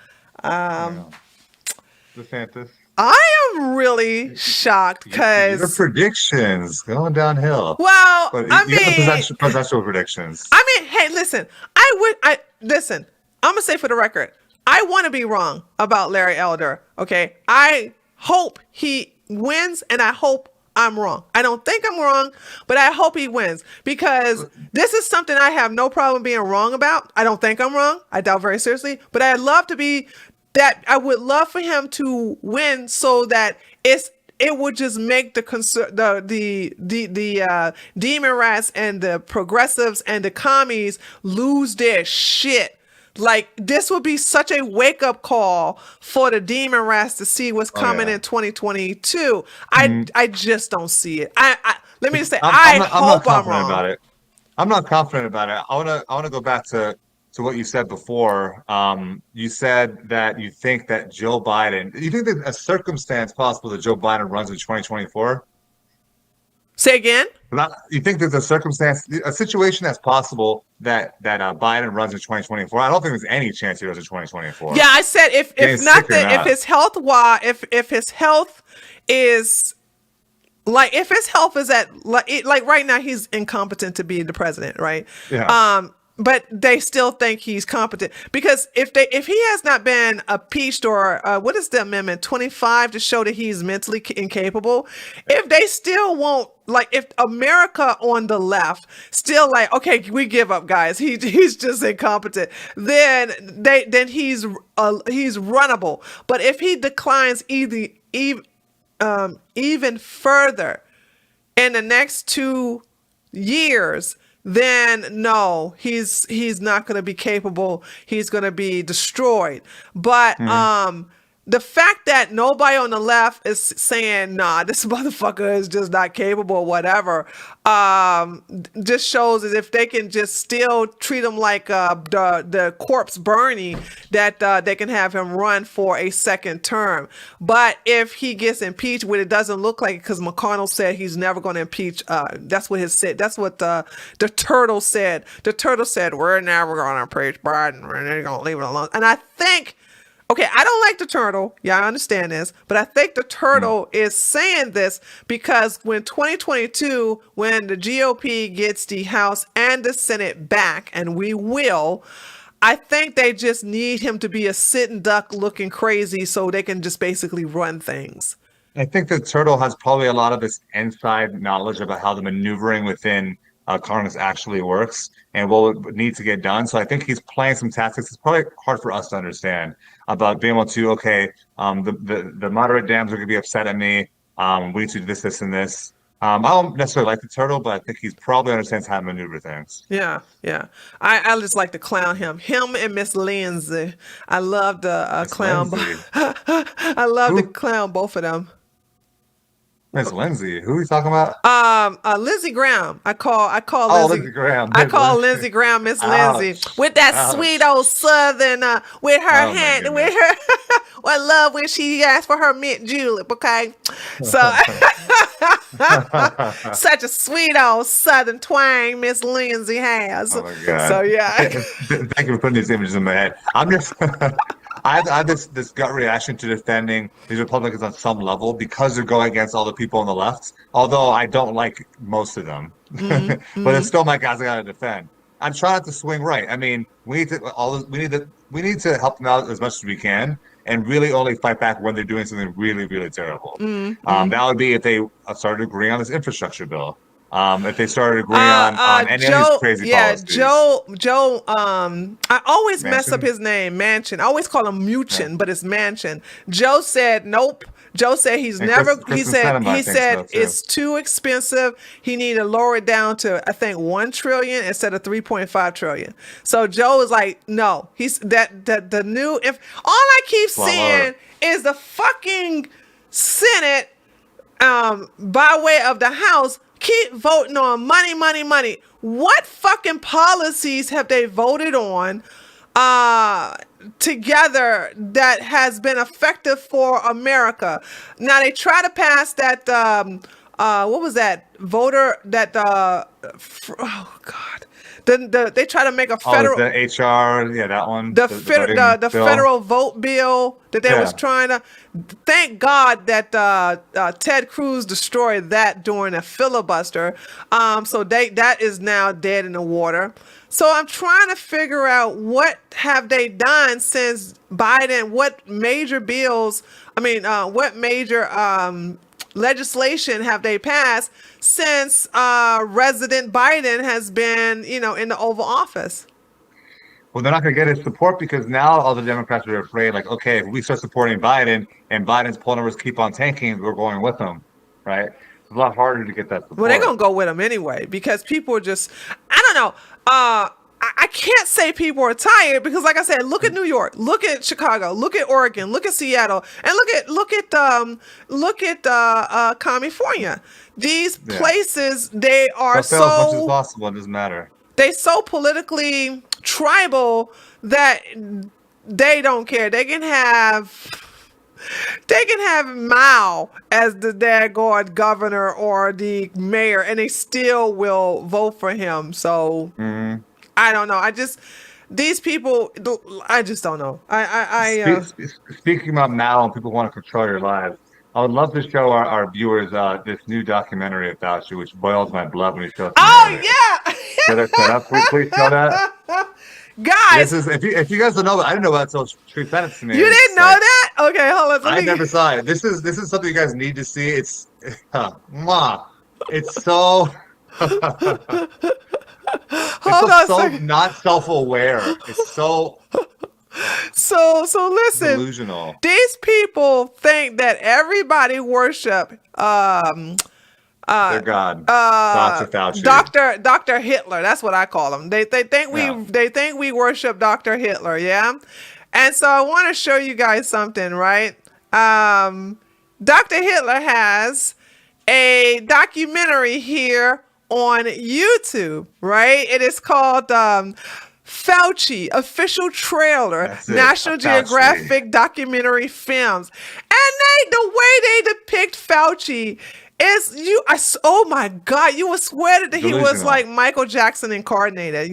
DeSantis. I am really shocked because your predictions going downhill. Well, but I you mean, have the presidential predictions. I mean, hey, listen, listen, I'm gonna say for the record, I want to be wrong about Larry Elder. Okay, I hope he wins, and I hope I'm wrong. I don't think I'm wrong, but I hope he wins because this is something I have no problem being wrong about. I don't think I'm wrong. I doubt very seriously, but I'd love to be. That I would love for him to win so that it would just make the demon rats and the progressives and the commies lose their shit. Like, this would be such a wake up call for the demon rats to see what's coming in 2022. I just don't see it. Let me just say, I hope I'm wrong about it. I'm not confident about it. I want to go back to what you said before. You said that you think that Joe Biden, you think that a circumstance possible that Joe Biden runs in 2024? Say again? You think there's a situation that's possible that Biden runs in 2024? I don't think there's any chance he runs in 2024. Yeah, I said if his health is like, if his health is at like right now, he's incompetent to be the president, right? Yeah. But they still think he's competent because if he has not been impeached or what is the amendment 25 to show that he's mentally incapable, if they still won't, like, if America on the left still like, okay, we give up, guys, he's just incompetent, then he's runnable. But if he declines even further in the next 2 years, then no, he's not going to be capable. He's going to be destroyed. But the fact that nobody on the left is saying, nah, this motherfucker is just not capable or whatever, just shows as if they can just still treat him like the corpse Bernie, that they can have him run for a second term. But if he gets impeached, which it doesn't look like, because McConnell said he's never going to impeach, that's what that's what the turtle said. The turtle said, we're never going to impeach Biden, we're going to leave it alone. And I think, okay, I don't like the turtle. Yeah, I understand this. But I think the turtle is saying this because when 2022, when the GOP gets the House and the Senate back, and we will, I think they just need him to be a sitting duck looking crazy so they can just basically run things. I think the turtle has probably a lot of this inside knowledge about how the maneuvering within Congress actually works and what would need to get done. So I think he's playing some tactics. It's probably hard for us to understand about being able to, okay, the moderate Dems are going to be upset at me. We need to do this, this, and this. I don't necessarily like the turtle, but I think he's probably understands how to maneuver things. Yeah. I just like to clown him. Him and Miss Lindsay. I love the clown. I love to clown both of them. Miss Lindsay, who are you talking about? Lindsey Graham. I call Lindsey Graham. I call Lindsey Graham Miss Lindsay with that sweet old Southern, with her hand, with her. I love when she asked for her mint julep. Okay, so such a sweet old Southern twang Miss Lindsay has. Oh my God. So yeah. Thank you for putting these images in my head. I'm just. I have this gut reaction to defending these Republicans on some level because they're going against all the people on the left. Although I don't like most of them, but it's still my guys I got to defend. I'm trying not to swing right. I mean, we need to help them out as much as we can, and really only fight back when they're doing something really, really terrible. That would be if they started agreeing on this infrastructure bill. If they started agreeing on any of these crazy policies. Joe, I always mess up his name, Manchin. I always call him Muchin, but it's Manchin. Joe said, nope. Joe said he said it's too expensive. He need to lower it down to, I think, 1 trillion instead of 3.5 trillion. So Joe is like, no, he's the new, if all I keep seeing is the fucking Senate, by way of the House, keep voting on money. What fucking policies have they voted on together that has been effective for America? Now they try to pass that what was that voter that oh God. They try to make a federal the HR, that one. The federal vote bill that they was trying to. Thank God that Ted Cruz destroyed that during a filibuster. So that is now dead in the water. So I'm trying to figure out what have they done since Biden. What major bills? What major legislation have they passed since President Biden has been, in the Oval Office? Well, they're not going to get his support because now all the Democrats are afraid, like, okay, if we start supporting Biden and Biden's poll numbers keep on tanking, we're going with him, right? It's a lot harder to get that support. Well, they're going to go with him anyway because people are just, I don't know. I can't say people are tired because, like I said, look at New York, look at Chicago, look at Oregon, look at Seattle, and look at California. These places, they are so as much as possible. It doesn't matter. They so politically tribal that they don't care. They can have Mao as the daggone governor or the mayor, and they still will vote for him. So I don't know. These people, I just don't know. Speaking about Mao and people who want to control your lives, I would love to show our viewers this new documentary about you, which boils my blood when you show it. Oh yeah! Please show that. Guys, this is if you guys don't know, I didn't know about until Tree sent it to me. You didn't know that? Okay, hold on. I never saw it. This is something you guys need to see. It's it's so. Hold on a so second. Not self-aware. It's so listen. Delusional. These people think that everybody worship their God. Dr. Fauci. Dr. Hitler. That's what I call him. They think we worship Dr. Hitler, yeah? And so I want to show you guys something, right? Dr. Hitler has a documentary here on YouTube, right? It is called Fauci Official Trailer, That's it, National Fauci. Geographic Documentary Films. And the way they depict Fauci is oh my God, you would swear that he was Delusional. like Michael Jackson incarnated,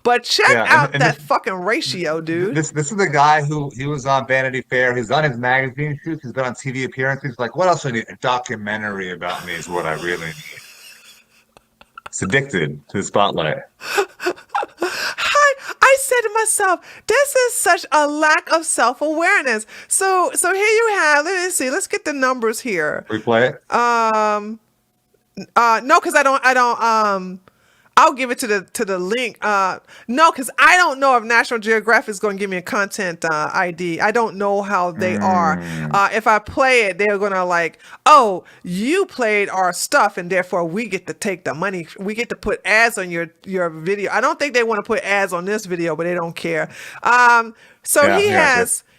But check out and that fucking ratio, dude. This is the guy who he was on Vanity Fair. He's done his magazine shoots. He's been on TV appearances. Like, what else do I need? A documentary about me is what I really need. It's addicted to the spotlight. I said to myself, this is such a lack of self-awareness. So here you have, let's get the numbers here. Replay it. No, because I don't I'll give it to the link. No, because I don't know if National Geographic is going to give me a content ID. I don't know how they are. If I play it, they're going to like, oh, you played our stuff, and therefore we get to take the money. We get to put ads on your video. I don't think they want to put ads on this video, but they don't care.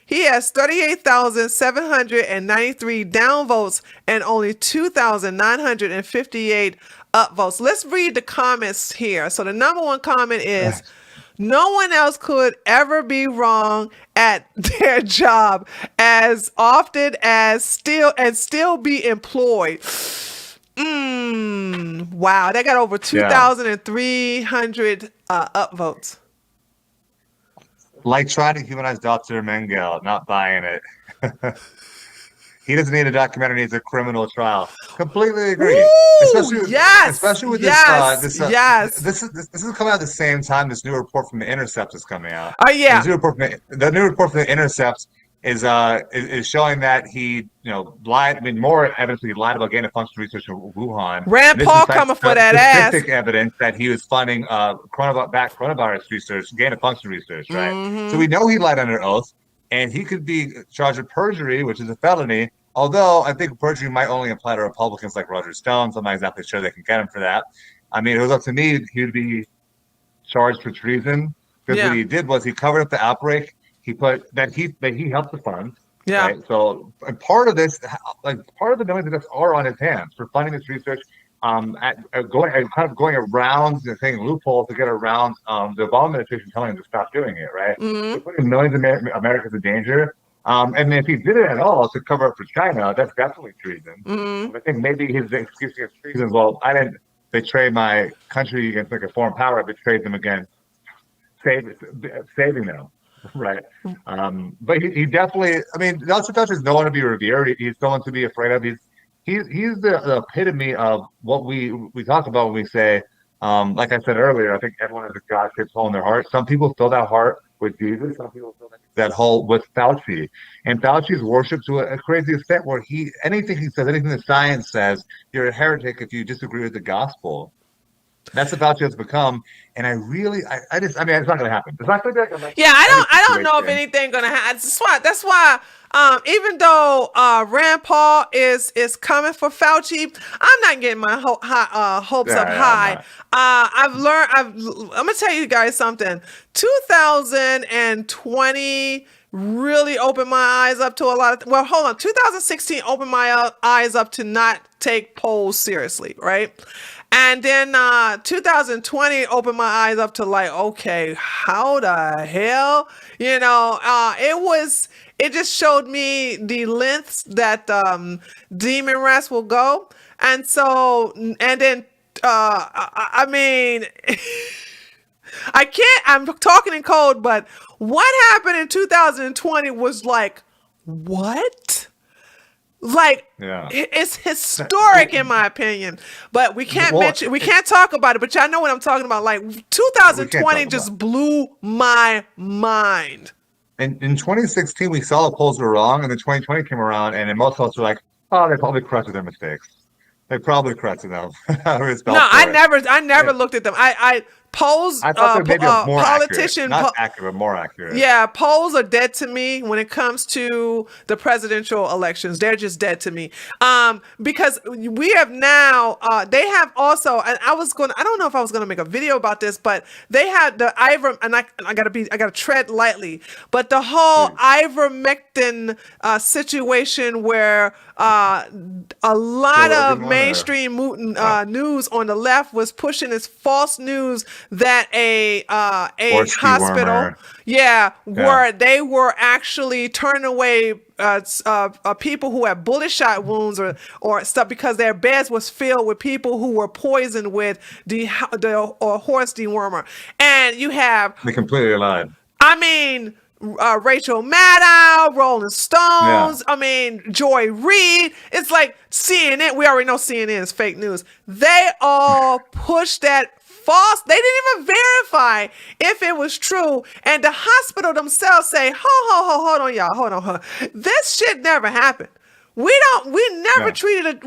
He has 38,793 downvotes and only 2,958 upvotes. Let's read the comments here. So the number one comment is, no one else could ever be wrong at their job as often as still be employed. Wow, they got over 2,300 upvotes. Like trying to humanize Dr. Mengele, not buying it. He doesn't need a documentary; he needs a criminal trial. Completely agree. Woo! Especially with this. This is coming out at the same time. This new report from The Intercept is coming out. Oh yeah. The new report from The Intercept is showing that he lied. I mean, more evidence that he lied about gain of function research in Wuhan. Rand Paul coming for that ass. Specific evidence that he was funding coronavirus research, gain of function research, right? So we know he lied under oath, and he could be charged with perjury, which is a felony. Although I think perjury might only apply to Republicans like Roger Stone, so I'm not exactly sure they can get him for that. I mean, it was up to me; he would be charged for treason because what he did was he covered up the outbreak. He put that he helped the funds. Yeah. Right? So part of this, part of the millions of dollars are on his hands for funding this research. Going around the thing loophole to get around the Obama administration telling him to stop doing it. Right. So putting millions of Americans in danger. And if he did it at all to cover up for China, that's definitely treason. I think maybe his excuse against treason is, well, I didn't betray my country against like a foreign power. I betrayed them against saving them. Right. But he definitely, I mean, Dr. Fauci is no one to be revered. He's someone to be afraid of. He's the epitome of what we talk about when we say, like I said earlier, I think everyone has a God-shaped hole in their heart. Some people fill that heart with Jesus. Some people fill that hole with Fauci. And Fauci's worshipped to a crazy extent where anything he says, anything the science says, you're a heretic if you disagree with the gospel. That's what Fauci has become, and I mean, it's not going to happen. It's not going to happen. Yeah, I don't know if anything going to happen. That's why, even though Rand Paul is coming for Fauci, I'm not getting my hopes up high. I'm gonna tell you guys something. 2020 really opened my eyes up to a lot of. Well, hold on. 2016 opened my eyes up to not take polls seriously, right? And then 2020 opened my eyes up to like, okay, how the hell? It just showed me the lengths that demon rats will go. And so, and then, I mean, I'm talking in code, but what happened in 2020 was like, what? Like, it's historic in my opinion, but we can't talk about it, but y'all know what I'm talking about. Like 2020 just blew my mind. In 2016, we saw the polls were wrong, and then 2020 came around, and then most of us were like, oh, they probably corrected their mistakes. They probably corrected them. No, I never looked at them. polls, I thought they maybe more politician, accurate. Not accurate, but more accurate. yeah, polls are dead to me when it comes to the presidential elections. They're just dead to me. Because we have now, they have also, and I don't know if I was going to make a video about this, but they had the and I gotta tread lightly, but the whole ivermectin situation where a lot of mainstream news on the left was pushing this false news that a hospital, where they were actually turning away people who had bullet shot wounds or stuff because their beds was filled with people who were poisoned with the horse dewormer. And you have, they completely lied. I mean, Rachel Maddow, Rolling Stones, I mean, Joy Reid. It's like CNN. We already know CNN is fake news. They all pushed that false. They didn't even verify if it was true. And the hospital themselves say, hold on, y'all. Hold on. This shit never happened. We never treated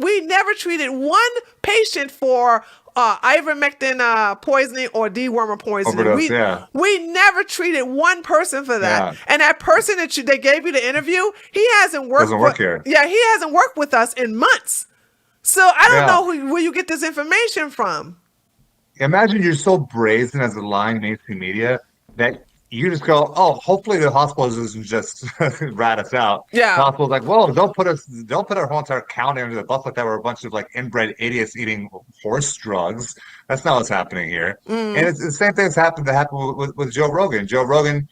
one patient for ivermectin poisoning or dewormer poisoning. Overdose, we never treated one person for that. And that person that they gave you the interview, he hasn't worked. Doesn't work here. Yeah, he hasn't worked with us in months. So I don't know where you get this information from. Imagine you're so brazen as a lying mainstream media that you just go, oh, hopefully the hospital doesn't just rat us out. Yeah. The hospital's like, whoa, don't put our whole entire county under the bus like that. We're a bunch of like inbred idiots eating horse drugs. That's not what's happening here. And it's the same thing that happened with Joe Rogan. Joe Rogan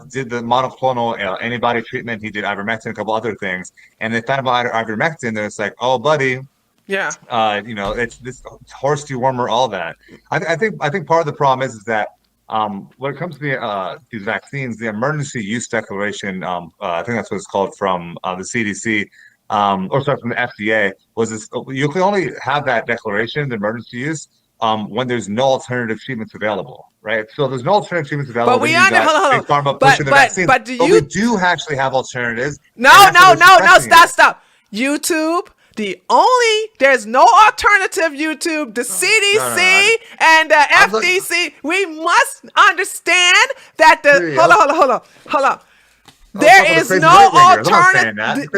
did the monoclonal antibody treatment. He did ivermectin, a couple other things. And they found out ivermectin, and it's like, oh, buddy. Yeah. It's this horse dewormer, all that. I think part of the problem is that when it comes to these vaccines, the emergency use declaration, I think that's what it's called, from the CDC, from the FDA, was this: you can only have that declaration, the emergency use, when there's no alternative treatments available, right? So there's no alternative treatments available. But we do actually have alternatives. No, stop. YouTube. There's no alternative, YouTube. The CDC and the FDC. We must understand that hold on. There is no alternative.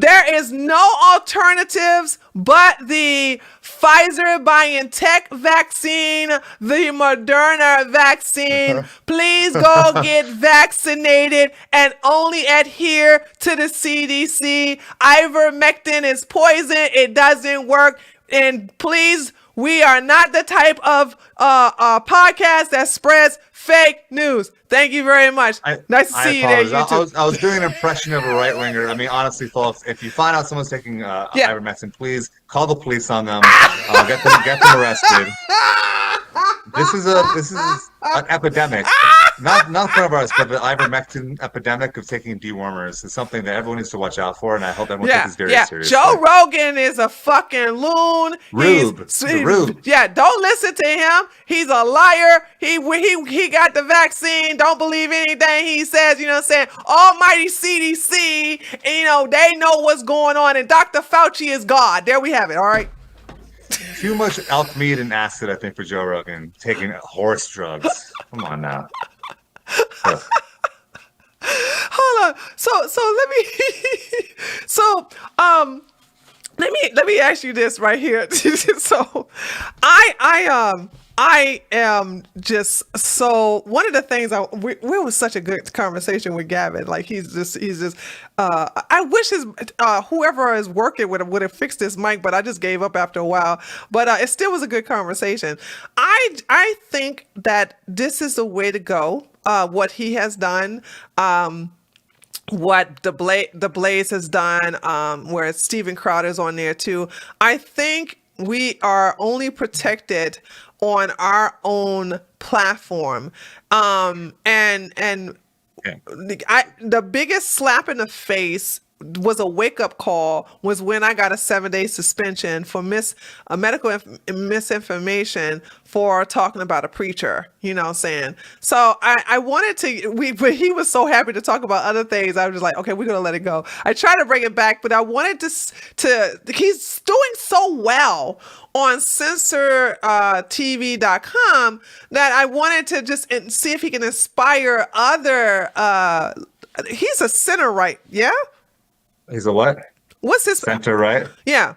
There is no alternatives but the Pfizer BioNTech vaccine, the Moderna vaccine. Please go get vaccinated and only adhere to the CDC. Ivermectin is poison. It doesn't work. And please, we are not the type of podcast that spreads fake news. Thank you very much. Nice to see you there, YouTube. I was doing an impression of a right-winger. I mean, honestly, folks, if you find out someone's taking ivermectin, please call the police on them. Get them arrested. This is an epidemic. Not coronavirus, but the ivermectin epidemic of taking dewormers is something that everyone needs to watch out for, and I hope everyone takes this very seriously. Joe Rogan is a fucking loon. Rube. Yeah, don't listen to him. He's a liar. He got the vaccine. Don't believe anything he says. You know what I'm saying? Almighty CDC, they know what's going on, and Dr. Fauci is God. There we have it, all right? Too much elk meat and acid, I think, for Joe Rogan. Taking horse drugs. Come on now. Hold on. Let me ask you this right here. So I am just one of the things we was such a good conversation with Gavin. Like he's just I wish his whoever is working would have fixed this mic, but I just gave up after a while. But it still was a good conversation. I think that this is the way to go. What he has done. What the Blaze has done, where Steven Crowder's on there too. I think we are only protected on our own platform. The biggest slap in the face was a wake-up call was when I got a 7-day suspension for medical misinformation for talking about a preacher, you know what I'm saying? So I wanted to, but he was so happy to talk about other things. I was just like, okay, we're going to let it go. I tried to bring it back, but I wanted he's doing so well on censortv.com that I wanted to just see if he can inspire other, he's a center right, yeah? He's a what? What's his Center right? Yeah.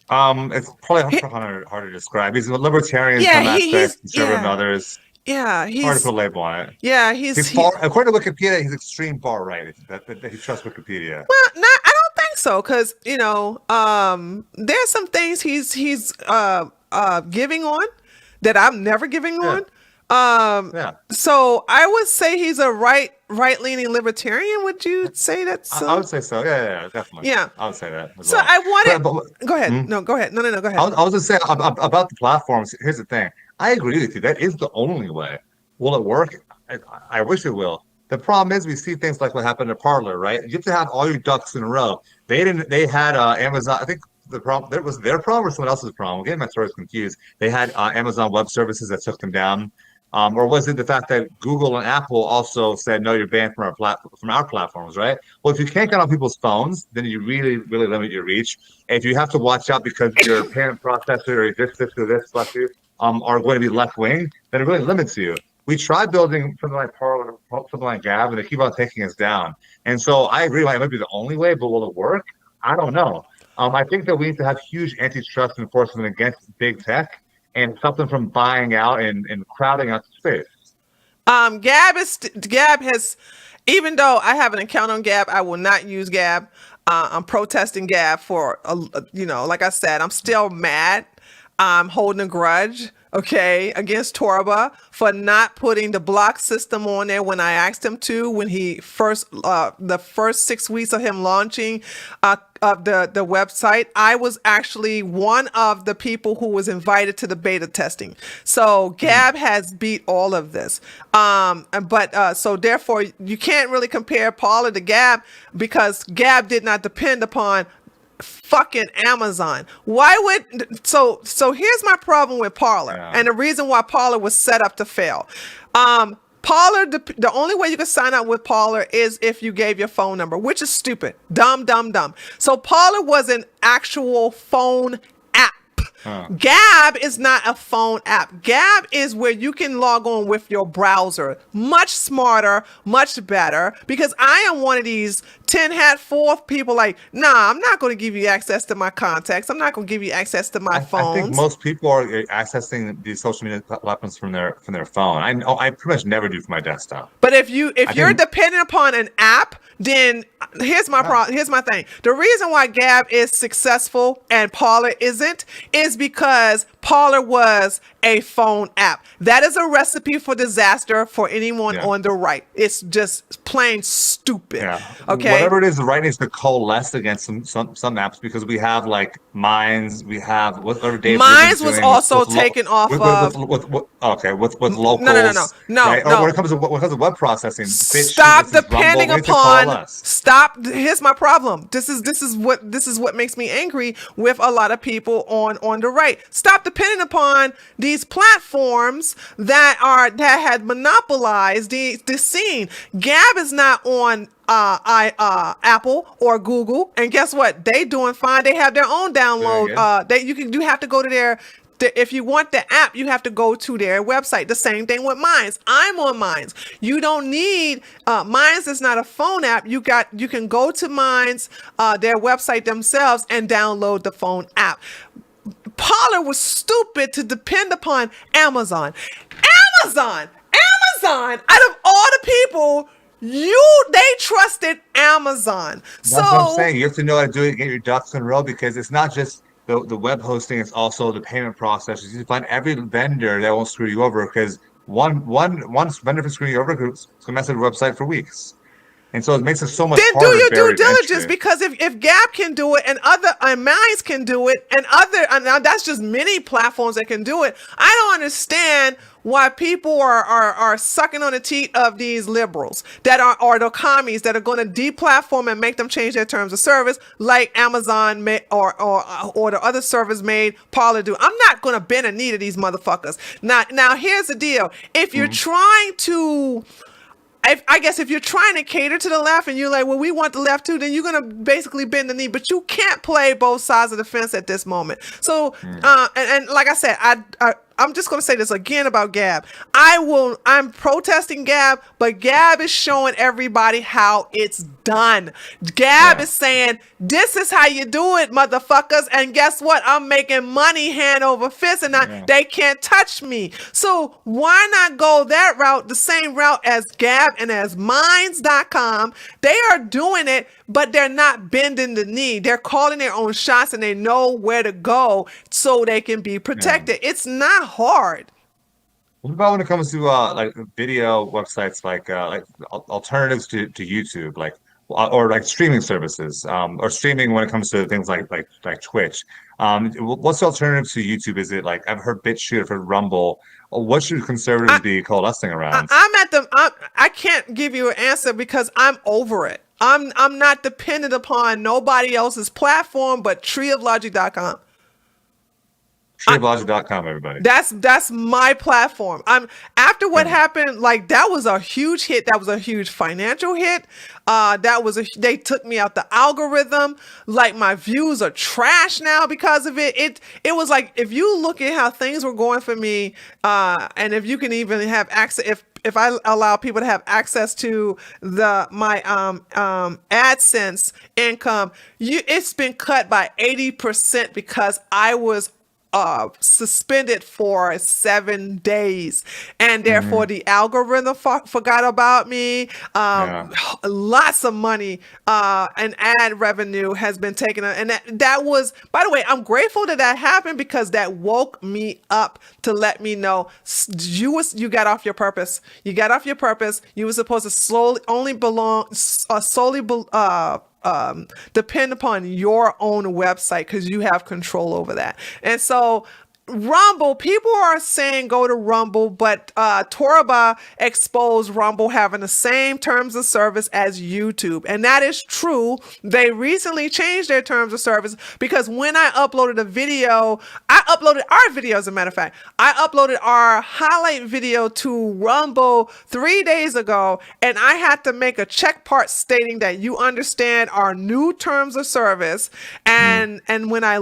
It's probably hard to describe. He's a libertarian in some aspects, conservative in others. Yeah, Hard to put a label on it. Yeah, He's far, according to Wikipedia, he's extreme far right. That he trusts Wikipedia. Well, I don't think so, because there's some things he's giving on that I'm never giving on. So I would say he's a right-leaning libertarian. Would you say that? So? I would say so. Yeah, definitely. Yeah, I would say that. So I wanted. Go ahead. No, go ahead. No, go ahead. I was just saying about the platforms. Here's the thing. I agree with you. That is the only way. Will it work? I wish it will. The problem is we see things like what happened to Parler, right? You have to have all your ducks in a row. They didn't. They had Amazon. I think the problem there was their problem or someone else's problem. I'm getting my stories confused. They had Amazon Web Services that took them down. Or was it the fact that Google and Apple also said, no, you're banned from our platforms, right? Well, if you can't get on people's phones, then you really, really limit your reach. And if you have to watch out because your parent processor or this or this are going to be left-wing, then it really limits you. We tried building something like Parler, something like Gavin, and they keep on taking us down. And so I agree, it might be the only way, but will it work? I don't know. I think that we need to have huge antitrust enforcement against big tech and something from buying out and crowding out the space. Gab has, even though I have an account on Gab, I will not use Gab. I'm protesting Gab for, like I said, I'm still mad. I'm holding a grudge, against Torba for not putting the block system on there when I asked him to, when he the first 6 weeks of him launching of the website. I was actually one of the people who was invited to the beta testing. So Gab has beat all of this. So therefore you can't really compare Paula to Gab because Gab did not depend upon fucking Amazon. Why would so here's my problem with Parler, and the reason why Parler was set up to fail. Parler, the only way you can sign up with Parler is if you gave your phone number, which is stupid. Dumb. So Parler was an actual phone app. Gab is not a phone app. Gab is where you can log on with your browser. Much smarter, much better, because I am one of these tin hat fourth people like, nah, I'm not going to give you access to my contacts. I'm not going to give you access to my phones. I think most people are accessing these social media platforms from their phone. I pretty much never do from my desktop. But if you're dependent upon an app, then here's my problem. Here's my thing. The reason why Gab is successful and Parler isn't is because Parler was a phone app. That is a recipe for disaster for anyone on the right. It's just plain stupid. Yeah. Okay. Whatever it is, the right needs to coalesce against some apps because we have like Minds, we have whatever Dave Minds was also taken off of with locals. No. Right? Or when it comes to web processing, stop depending upon. Stop. Here's my problem. This is what makes me angry with a lot of people on the right. Stop depending upon these platforms that had monopolized the scene. Gab is not on Apple or Google, and guess what? They doing fine. They have their own download. You have to go to their. If you want the app, you have to go to their website. The same thing with Minds. I'm on Minds. You don't need Minds is not a phone app. You can go to Minds, their website themselves, and download the phone app. Parler was stupid to depend upon Amazon. Amazon. Out of all the people, they trusted Amazon. That's what I'm saying. You have to know how to do it, get your ducks in a row, because it's not just the web hosting, it's also the payment processors. You find every vendor that won't screw you over, because one vendor can screw you over because it's going to mess with your website for weeks. And so it makes it so much Then do harder your due barrier to diligence, entry. because if Gab can do it and other minds can do it and now that's just many platforms that can do it. I don't understand why people are sucking on the teat of these liberals that are, or the commies that are going to deplatform and make them change their terms of service, like Amazon or the other service made Parler do. I'm not going to bend a knee to these motherfuckers. Now here's the deal: if you're trying to, I guess if you're trying to cater to the left and you're like, well, we want the left too, then you're going to basically bend the knee, but you can't play both sides of the fence at this moment. So, and like I said, I'm just going to say this again about Gab. I'm protesting Gab, but Gab is showing everybody how it's done. Gab is saying, this is how you do it, motherfuckers. And guess what? I'm making money hand over fist, and they can't touch me. So why not go that route, the same route as Gab and as Minds.com? They are doing it, but they're not bending the knee. They're calling their own shots, and they know where to go so they can be protected. It's not hard. What about when it comes to like video websites, like alternatives to YouTube, like or like streaming services, or streaming when it comes to things like Twitch? What's the alternative to YouTube? Is it like, I've heard BitChute, I've heard Rumble? What should conservatives be coalescing around? I can't give you an answer because I'm over it. I'm not dependent upon nobody else's platform but treeoflogic.com. Treeoflogic.com, everybody. That's my platform. After what happened, like, that was a huge hit. That was a huge financial hit. They took me out the algorithm. Like, my views are trash now because of it. It was like, if you look at how things were going for me, and if you can even have access, if I allow people to have access to my AdSense income, it's been cut by 80% because I was suspended for 7 days, and therefore the algorithm forgot about me. Lots of money and ad revenue has been taken, and that was, by the way, I'm grateful that happened, because that woke me up to let me know you got off your purpose. You got off your purpose. You were supposed to solely depend upon your own website, because you have control over that. And so Rumble, people are saying go to Rumble, but Torba exposed Rumble having the same terms of service as YouTube. And that is true. They recently changed their terms of service, because when I uploaded a video, I uploaded our video, as a matter of fact. I uploaded our highlight video to Rumble 3 days ago, and I had to make a check part stating that you understand our new terms of service. And when I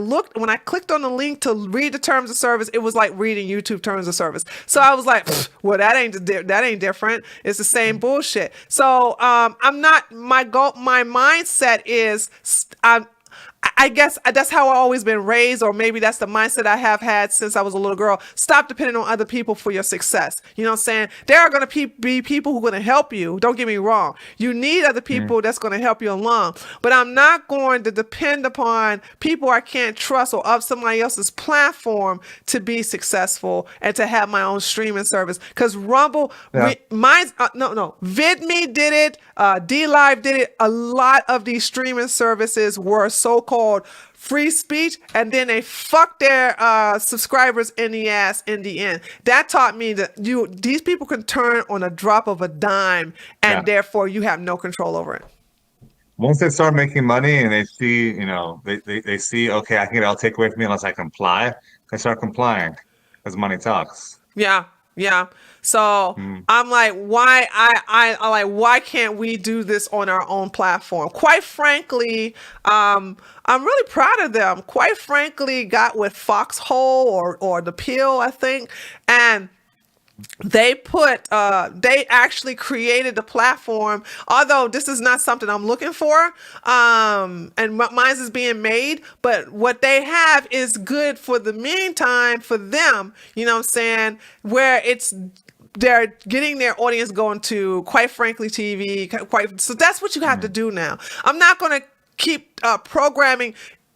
clicked on the link to read the terms of service, it was like reading YouTube terms of service. So I was like, well, that ain't different. It's the same bullshit. So I'm not, my mindset is, I guess that's how I've always been raised, or maybe that's the mindset I have had since I was a little girl. Stop depending on other people for your success. You know what I'm saying? There are going to be people who are going to help you. Don't get me wrong. You need other people that's going to help you along. But I'm not going to depend upon people I can't trust or of somebody else's platform to be successful and to have my own streaming service. Because Rumble, VidMe did it. DLive did it. A lot of these streaming services were so-called free speech, and then they fuck their subscribers in the ass in the end. That taught me that these people can turn on a drop of a dime, and therefore you have no control over it. Once they start making money and they see, they see, okay, I can get it all taken away from me unless I comply, they start complying, because money talks. Yeah. So I'm like, why can't we do this on our own platform? Quite frankly, I'm really proud of them. Quite frankly, got with Foxhole or The Pill, I think, and they actually created the platform, although this is not something I'm looking for, and mine is being made, but what they have is good for the meantime for them, you know what I'm saying, where they're getting their audience going to, quite frankly, TV, so that's what you have to do now. I'm not going to keep programming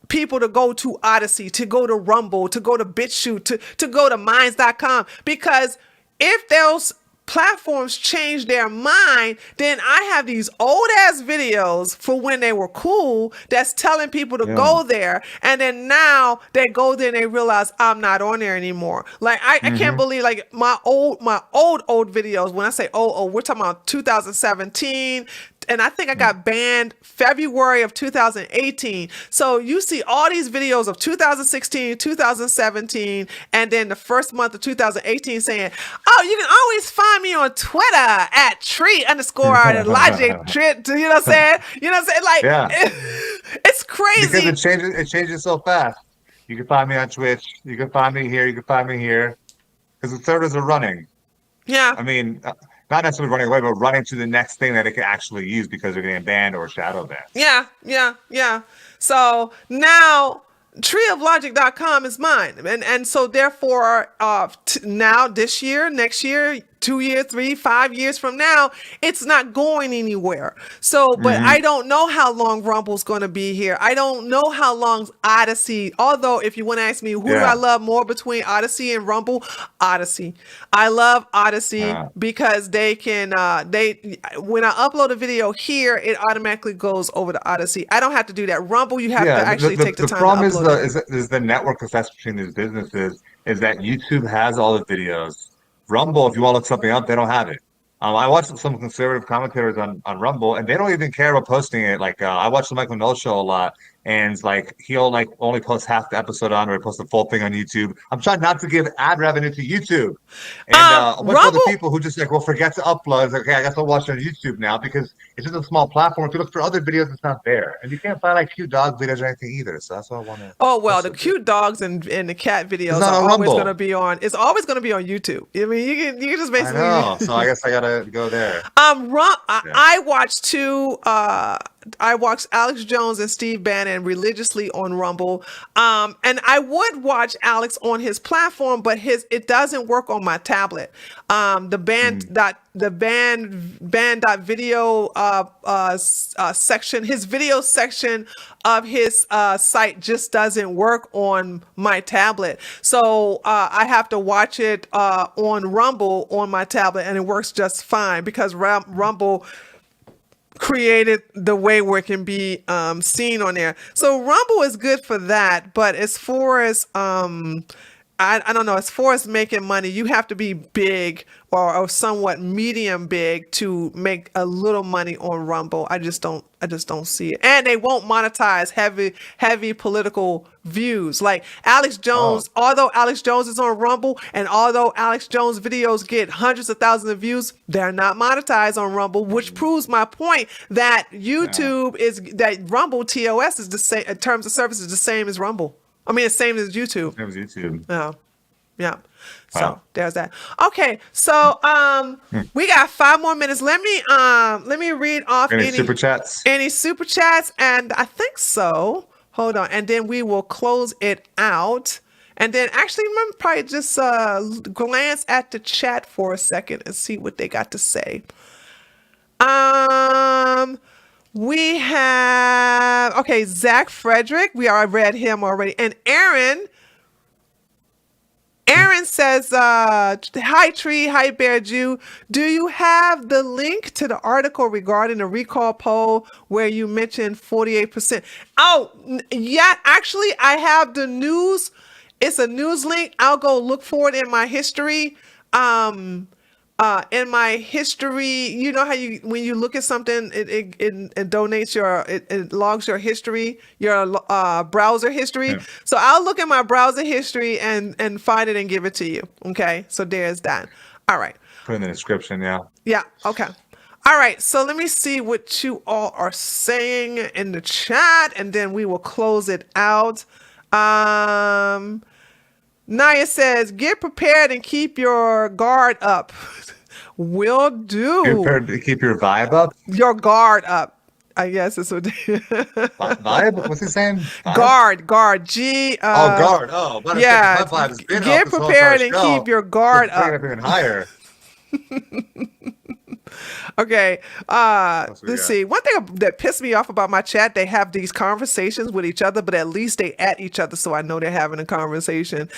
people to go to Odyssey, to go to Rumble, to go to BitChute, to go to Minds.com, because if those platforms change their mind, then I have these old ass videos for when they were cool that's telling people to go there. And then now they go there and they realize I'm not on there anymore. Like I can't believe like my old videos. When I say old, we're talking about 2017. And I think I got banned February of 2018. So you see all these videos of 2016, 2017, and then the first month of 2018 saying, oh, you can always find me on Twitter at tree_logic. You know what I'm saying? You know what I'm saying? Like, it's crazy. Because it changes so fast. You can find me on Twitch. You can find me here. You can find me here. Because the servers are running. Yeah. I mean, not necessarily running away, but running to the next thing that it can actually use because they're getting banned or shadow banned. Yeah. So now treeoflogic.com is mine. And so therefore, now this year, next year, 2 years, 3, 5 years from now, it's not going anywhere. So, but I don't know how long Rumble's going to be here. I don't know how long Odyssey, although if you want to ask me, who do I love more between Odyssey and Rumble? Odyssey. I love Odyssey because they can, when I upload a video here, it automatically goes over to Odyssey. I don't have to do that. Rumble, you have to actually take the time to upload. The problem is the network effect between these businesses is that YouTube has all the videos. Rumble, if you want to look something up, they don't have it. I watched some conservative commentators on Rumble, and they don't even care about posting it. Like I watch the Michael Knowles show a lot, and like he'll like only post half the episode on, or he posts the full thing on YouTube. I'm trying not to give ad revenue to YouTube, and a bunch of other people who just like will forget to upload. It's like, okay, I guess I'll watch it on YouTube now because it's just a small platform. If you look for other videos, it's not there, and you can't find like cute dog videos or anything either. So that's what I want to. Oh well, the cute dogs and the cat videos are always going to be on. It's always going to be on YouTube. I mean, you can just basically. I know. So I guess I gotta go there. I watched I watched Alex Jones and Steve Bannon religiously on Rumble. And I would watch Alex on his platform, but it doesn't work on my tablet. The band.video section, his video section of his site just doesn't work on my tablet. So I have to watch it on Rumble on my tablet, and it works just fine because Rumble created the way where it can be seen on there. So Rumble is good for that, but as far as I don't know, as far as making money, you have to be big or somewhat medium big to make a little money on Rumble. I just don't see it. And they won't monetize heavy political views. Like Alex Jones, although Alex Jones is on Rumble and although Alex Jones videos get hundreds of thousands of views, they're not monetized on Rumble, which proves my point that that Rumble TOS is the same in terms of service is the same as Rumble. I mean, it's the same as YouTube. Same as YouTube. Yeah. So there's that. Okay. So we got 5 more minutes. Let me read off any super chats. Any super chats, and I think so. Hold on, and then we will close it out. And then actually, let me probably just glance at the chat for a second and see what they got to say. We have, Zach Frederick. I read him already. And Aaron says, hi, Tree. Hi, Bear Jew. Do you have the link to the article regarding the recall poll where you mentioned 48%? Oh, yeah. Actually, I have the news. It's a news link. I'll go look for it in my history. In my history, you know how when you look at something, it donates it logs your history, your browser history. Yeah. So I'll look at my browser history and find it and give it to you. Okay, so there's that. All right. Put in the description, yeah. Yeah. Okay. All right. So let me see what you all are saying in the chat, and then we will close it out. Naya says, get prepared and keep your guard up. Will do. Get prepared to keep your vibe up? Your guard up. I guess it's what vibe? What's he saying? Vibe? Guard. Guard. Oh, yeah. My vibe has been get prepared and keep your guard up. Even higher. Okay. What we Let's got? see. One thing that pissed me off about my chat, they have these conversations with each other, but at least they at each other, so I know they're having a conversation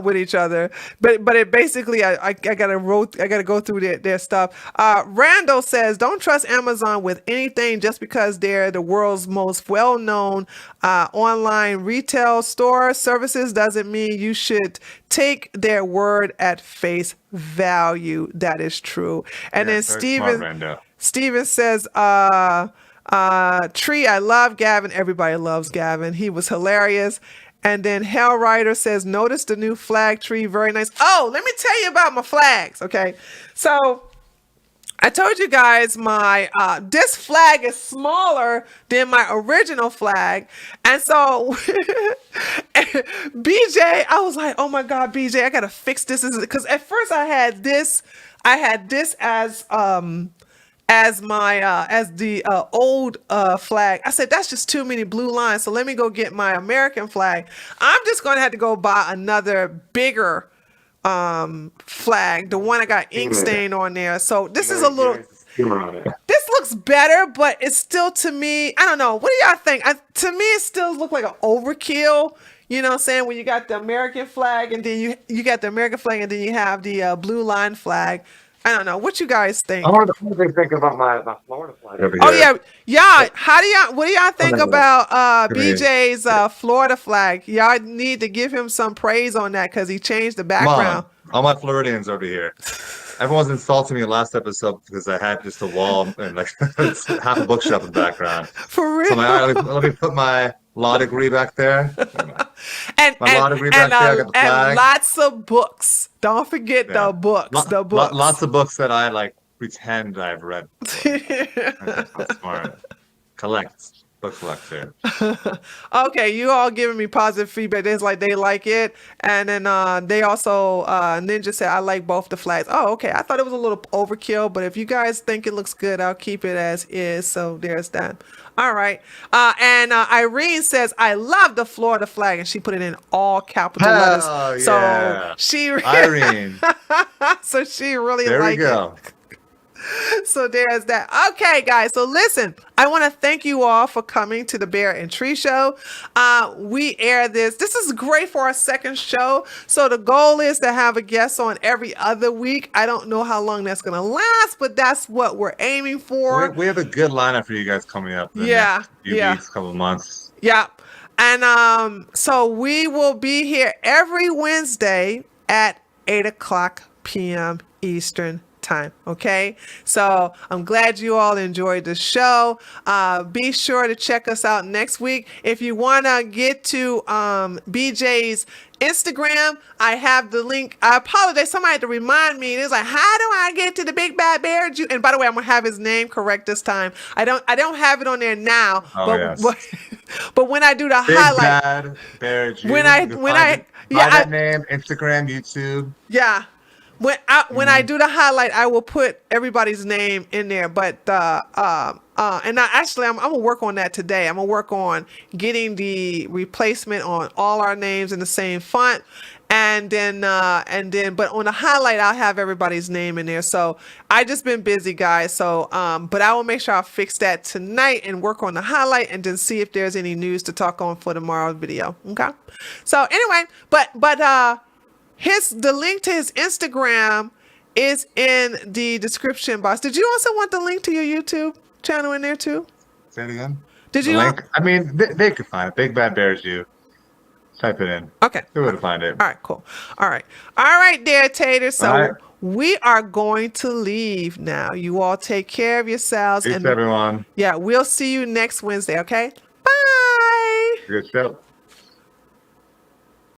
with each other. But it basically, I gotta go through their stuff. Randall says, don't trust Amazon with anything just because they're the world's most well-known online retail store. Services doesn't mean you should take their word at face value. That is true. And Yeah, then very smart, Rando. Steven says, Tree, I love Gavin. Everybody loves Gavin. He was hilarious. And then Hell Rider says, notice the new flag tree. Very nice. Oh, let me tell you about my flags. Okay. So I told you guys my this flag is smaller than my original flag. And so BJ, I was like, oh my God, BJ, I gotta fix this. Because at first I had this as the old flag. I said that's just too many blue lines. So let me go get my American flag. I'm just gonna have to go buy another bigger flag, the one I got ink stain on there. So this is a little, this looks better, but it's still, to me, I don't know. What do y'all think? To me, it still looks like an overkill. You know what I'm saying? When you got the American flag and then you got the American flag and then you have the blue line flag. I don't know. What you guys think? I wonder what they think about my Florida flag over Oh here. yeah. What do y'all think about Come here. BJ's Florida flag? Y'all need to give him some praise on that because he changed the Come background. on, all my Floridians over here. Everyone's insulting me last episode because I had just a wall and like half a bookshelf in the background. For real. So I'm like, all right, let me put my law degree back there. and My law degree back there, I got the and flag. lots of books. Don't forget Yeah. the books. The books. Lots of books that I like pretend I've read before. That's smart. Book collector. Okay, you all giving me positive feedback. It's like they like it, and then they also Ninja said I like both the flags. Oh, okay. I thought it was a little overkill, but if you guys think it looks good, I'll keep it as is. So there's that. All right. And Irene says I love the Florida flag, and she put it in all capital letters. Hell So yeah. she Irene. so she really There we liked it. go. So there's that. Okay, guys. So listen, I want to thank you all for coming to the Bear and Tree Show. We air this. This is great for our second show. So the goal is to have a guest on every other week. I don't know how long that's going to last, but that's what we're aiming for. We have a good lineup for you guys coming up. In the Yeah, next few yeah. weeks, couple of months. Yeah. And so we will be here every Wednesday at 8:00 p.m. Eastern time. Okay. So I'm glad you all enjoyed the show. Be sure to check us out next week. If you want to get to BJ's Instagram, I have the link. I apologize. Somebody had to remind me. It's like, how do I get to the Big Bad Bear? And by the way, I'm gonna have his name correct this time. I don't have it on there now. Oh, but, yes. but when I do the Big highlight, Bad Bear Jew. when You I can when find I it- yeah find I, that name, Instagram, YouTube. yeah. When I do the highlight, I will put everybody's name in there. But I'm gonna work on that today. I'm gonna work on getting the replacement on all our names in the same font, and then but on the highlight I'll have everybody's name in there. So I just been busy, guys. So but I will make sure I fix that tonight and work on the highlight and then see if there's any news to talk on for tomorrow's video. Okay. So anyway, but the link to his Instagram is in the description box. Did you also want the link to your YouTube channel in there too? Say it again. Did The you? link? I mean, they could find it. Big Bad Bear Jew. Type it in. Okay. They would find it. All right, cool. All right, there, Tater. So All right. we are going to leave now. You all take care of yourselves. Peace, everyone. Yeah, we'll see you next Wednesday, okay? Bye. Good show.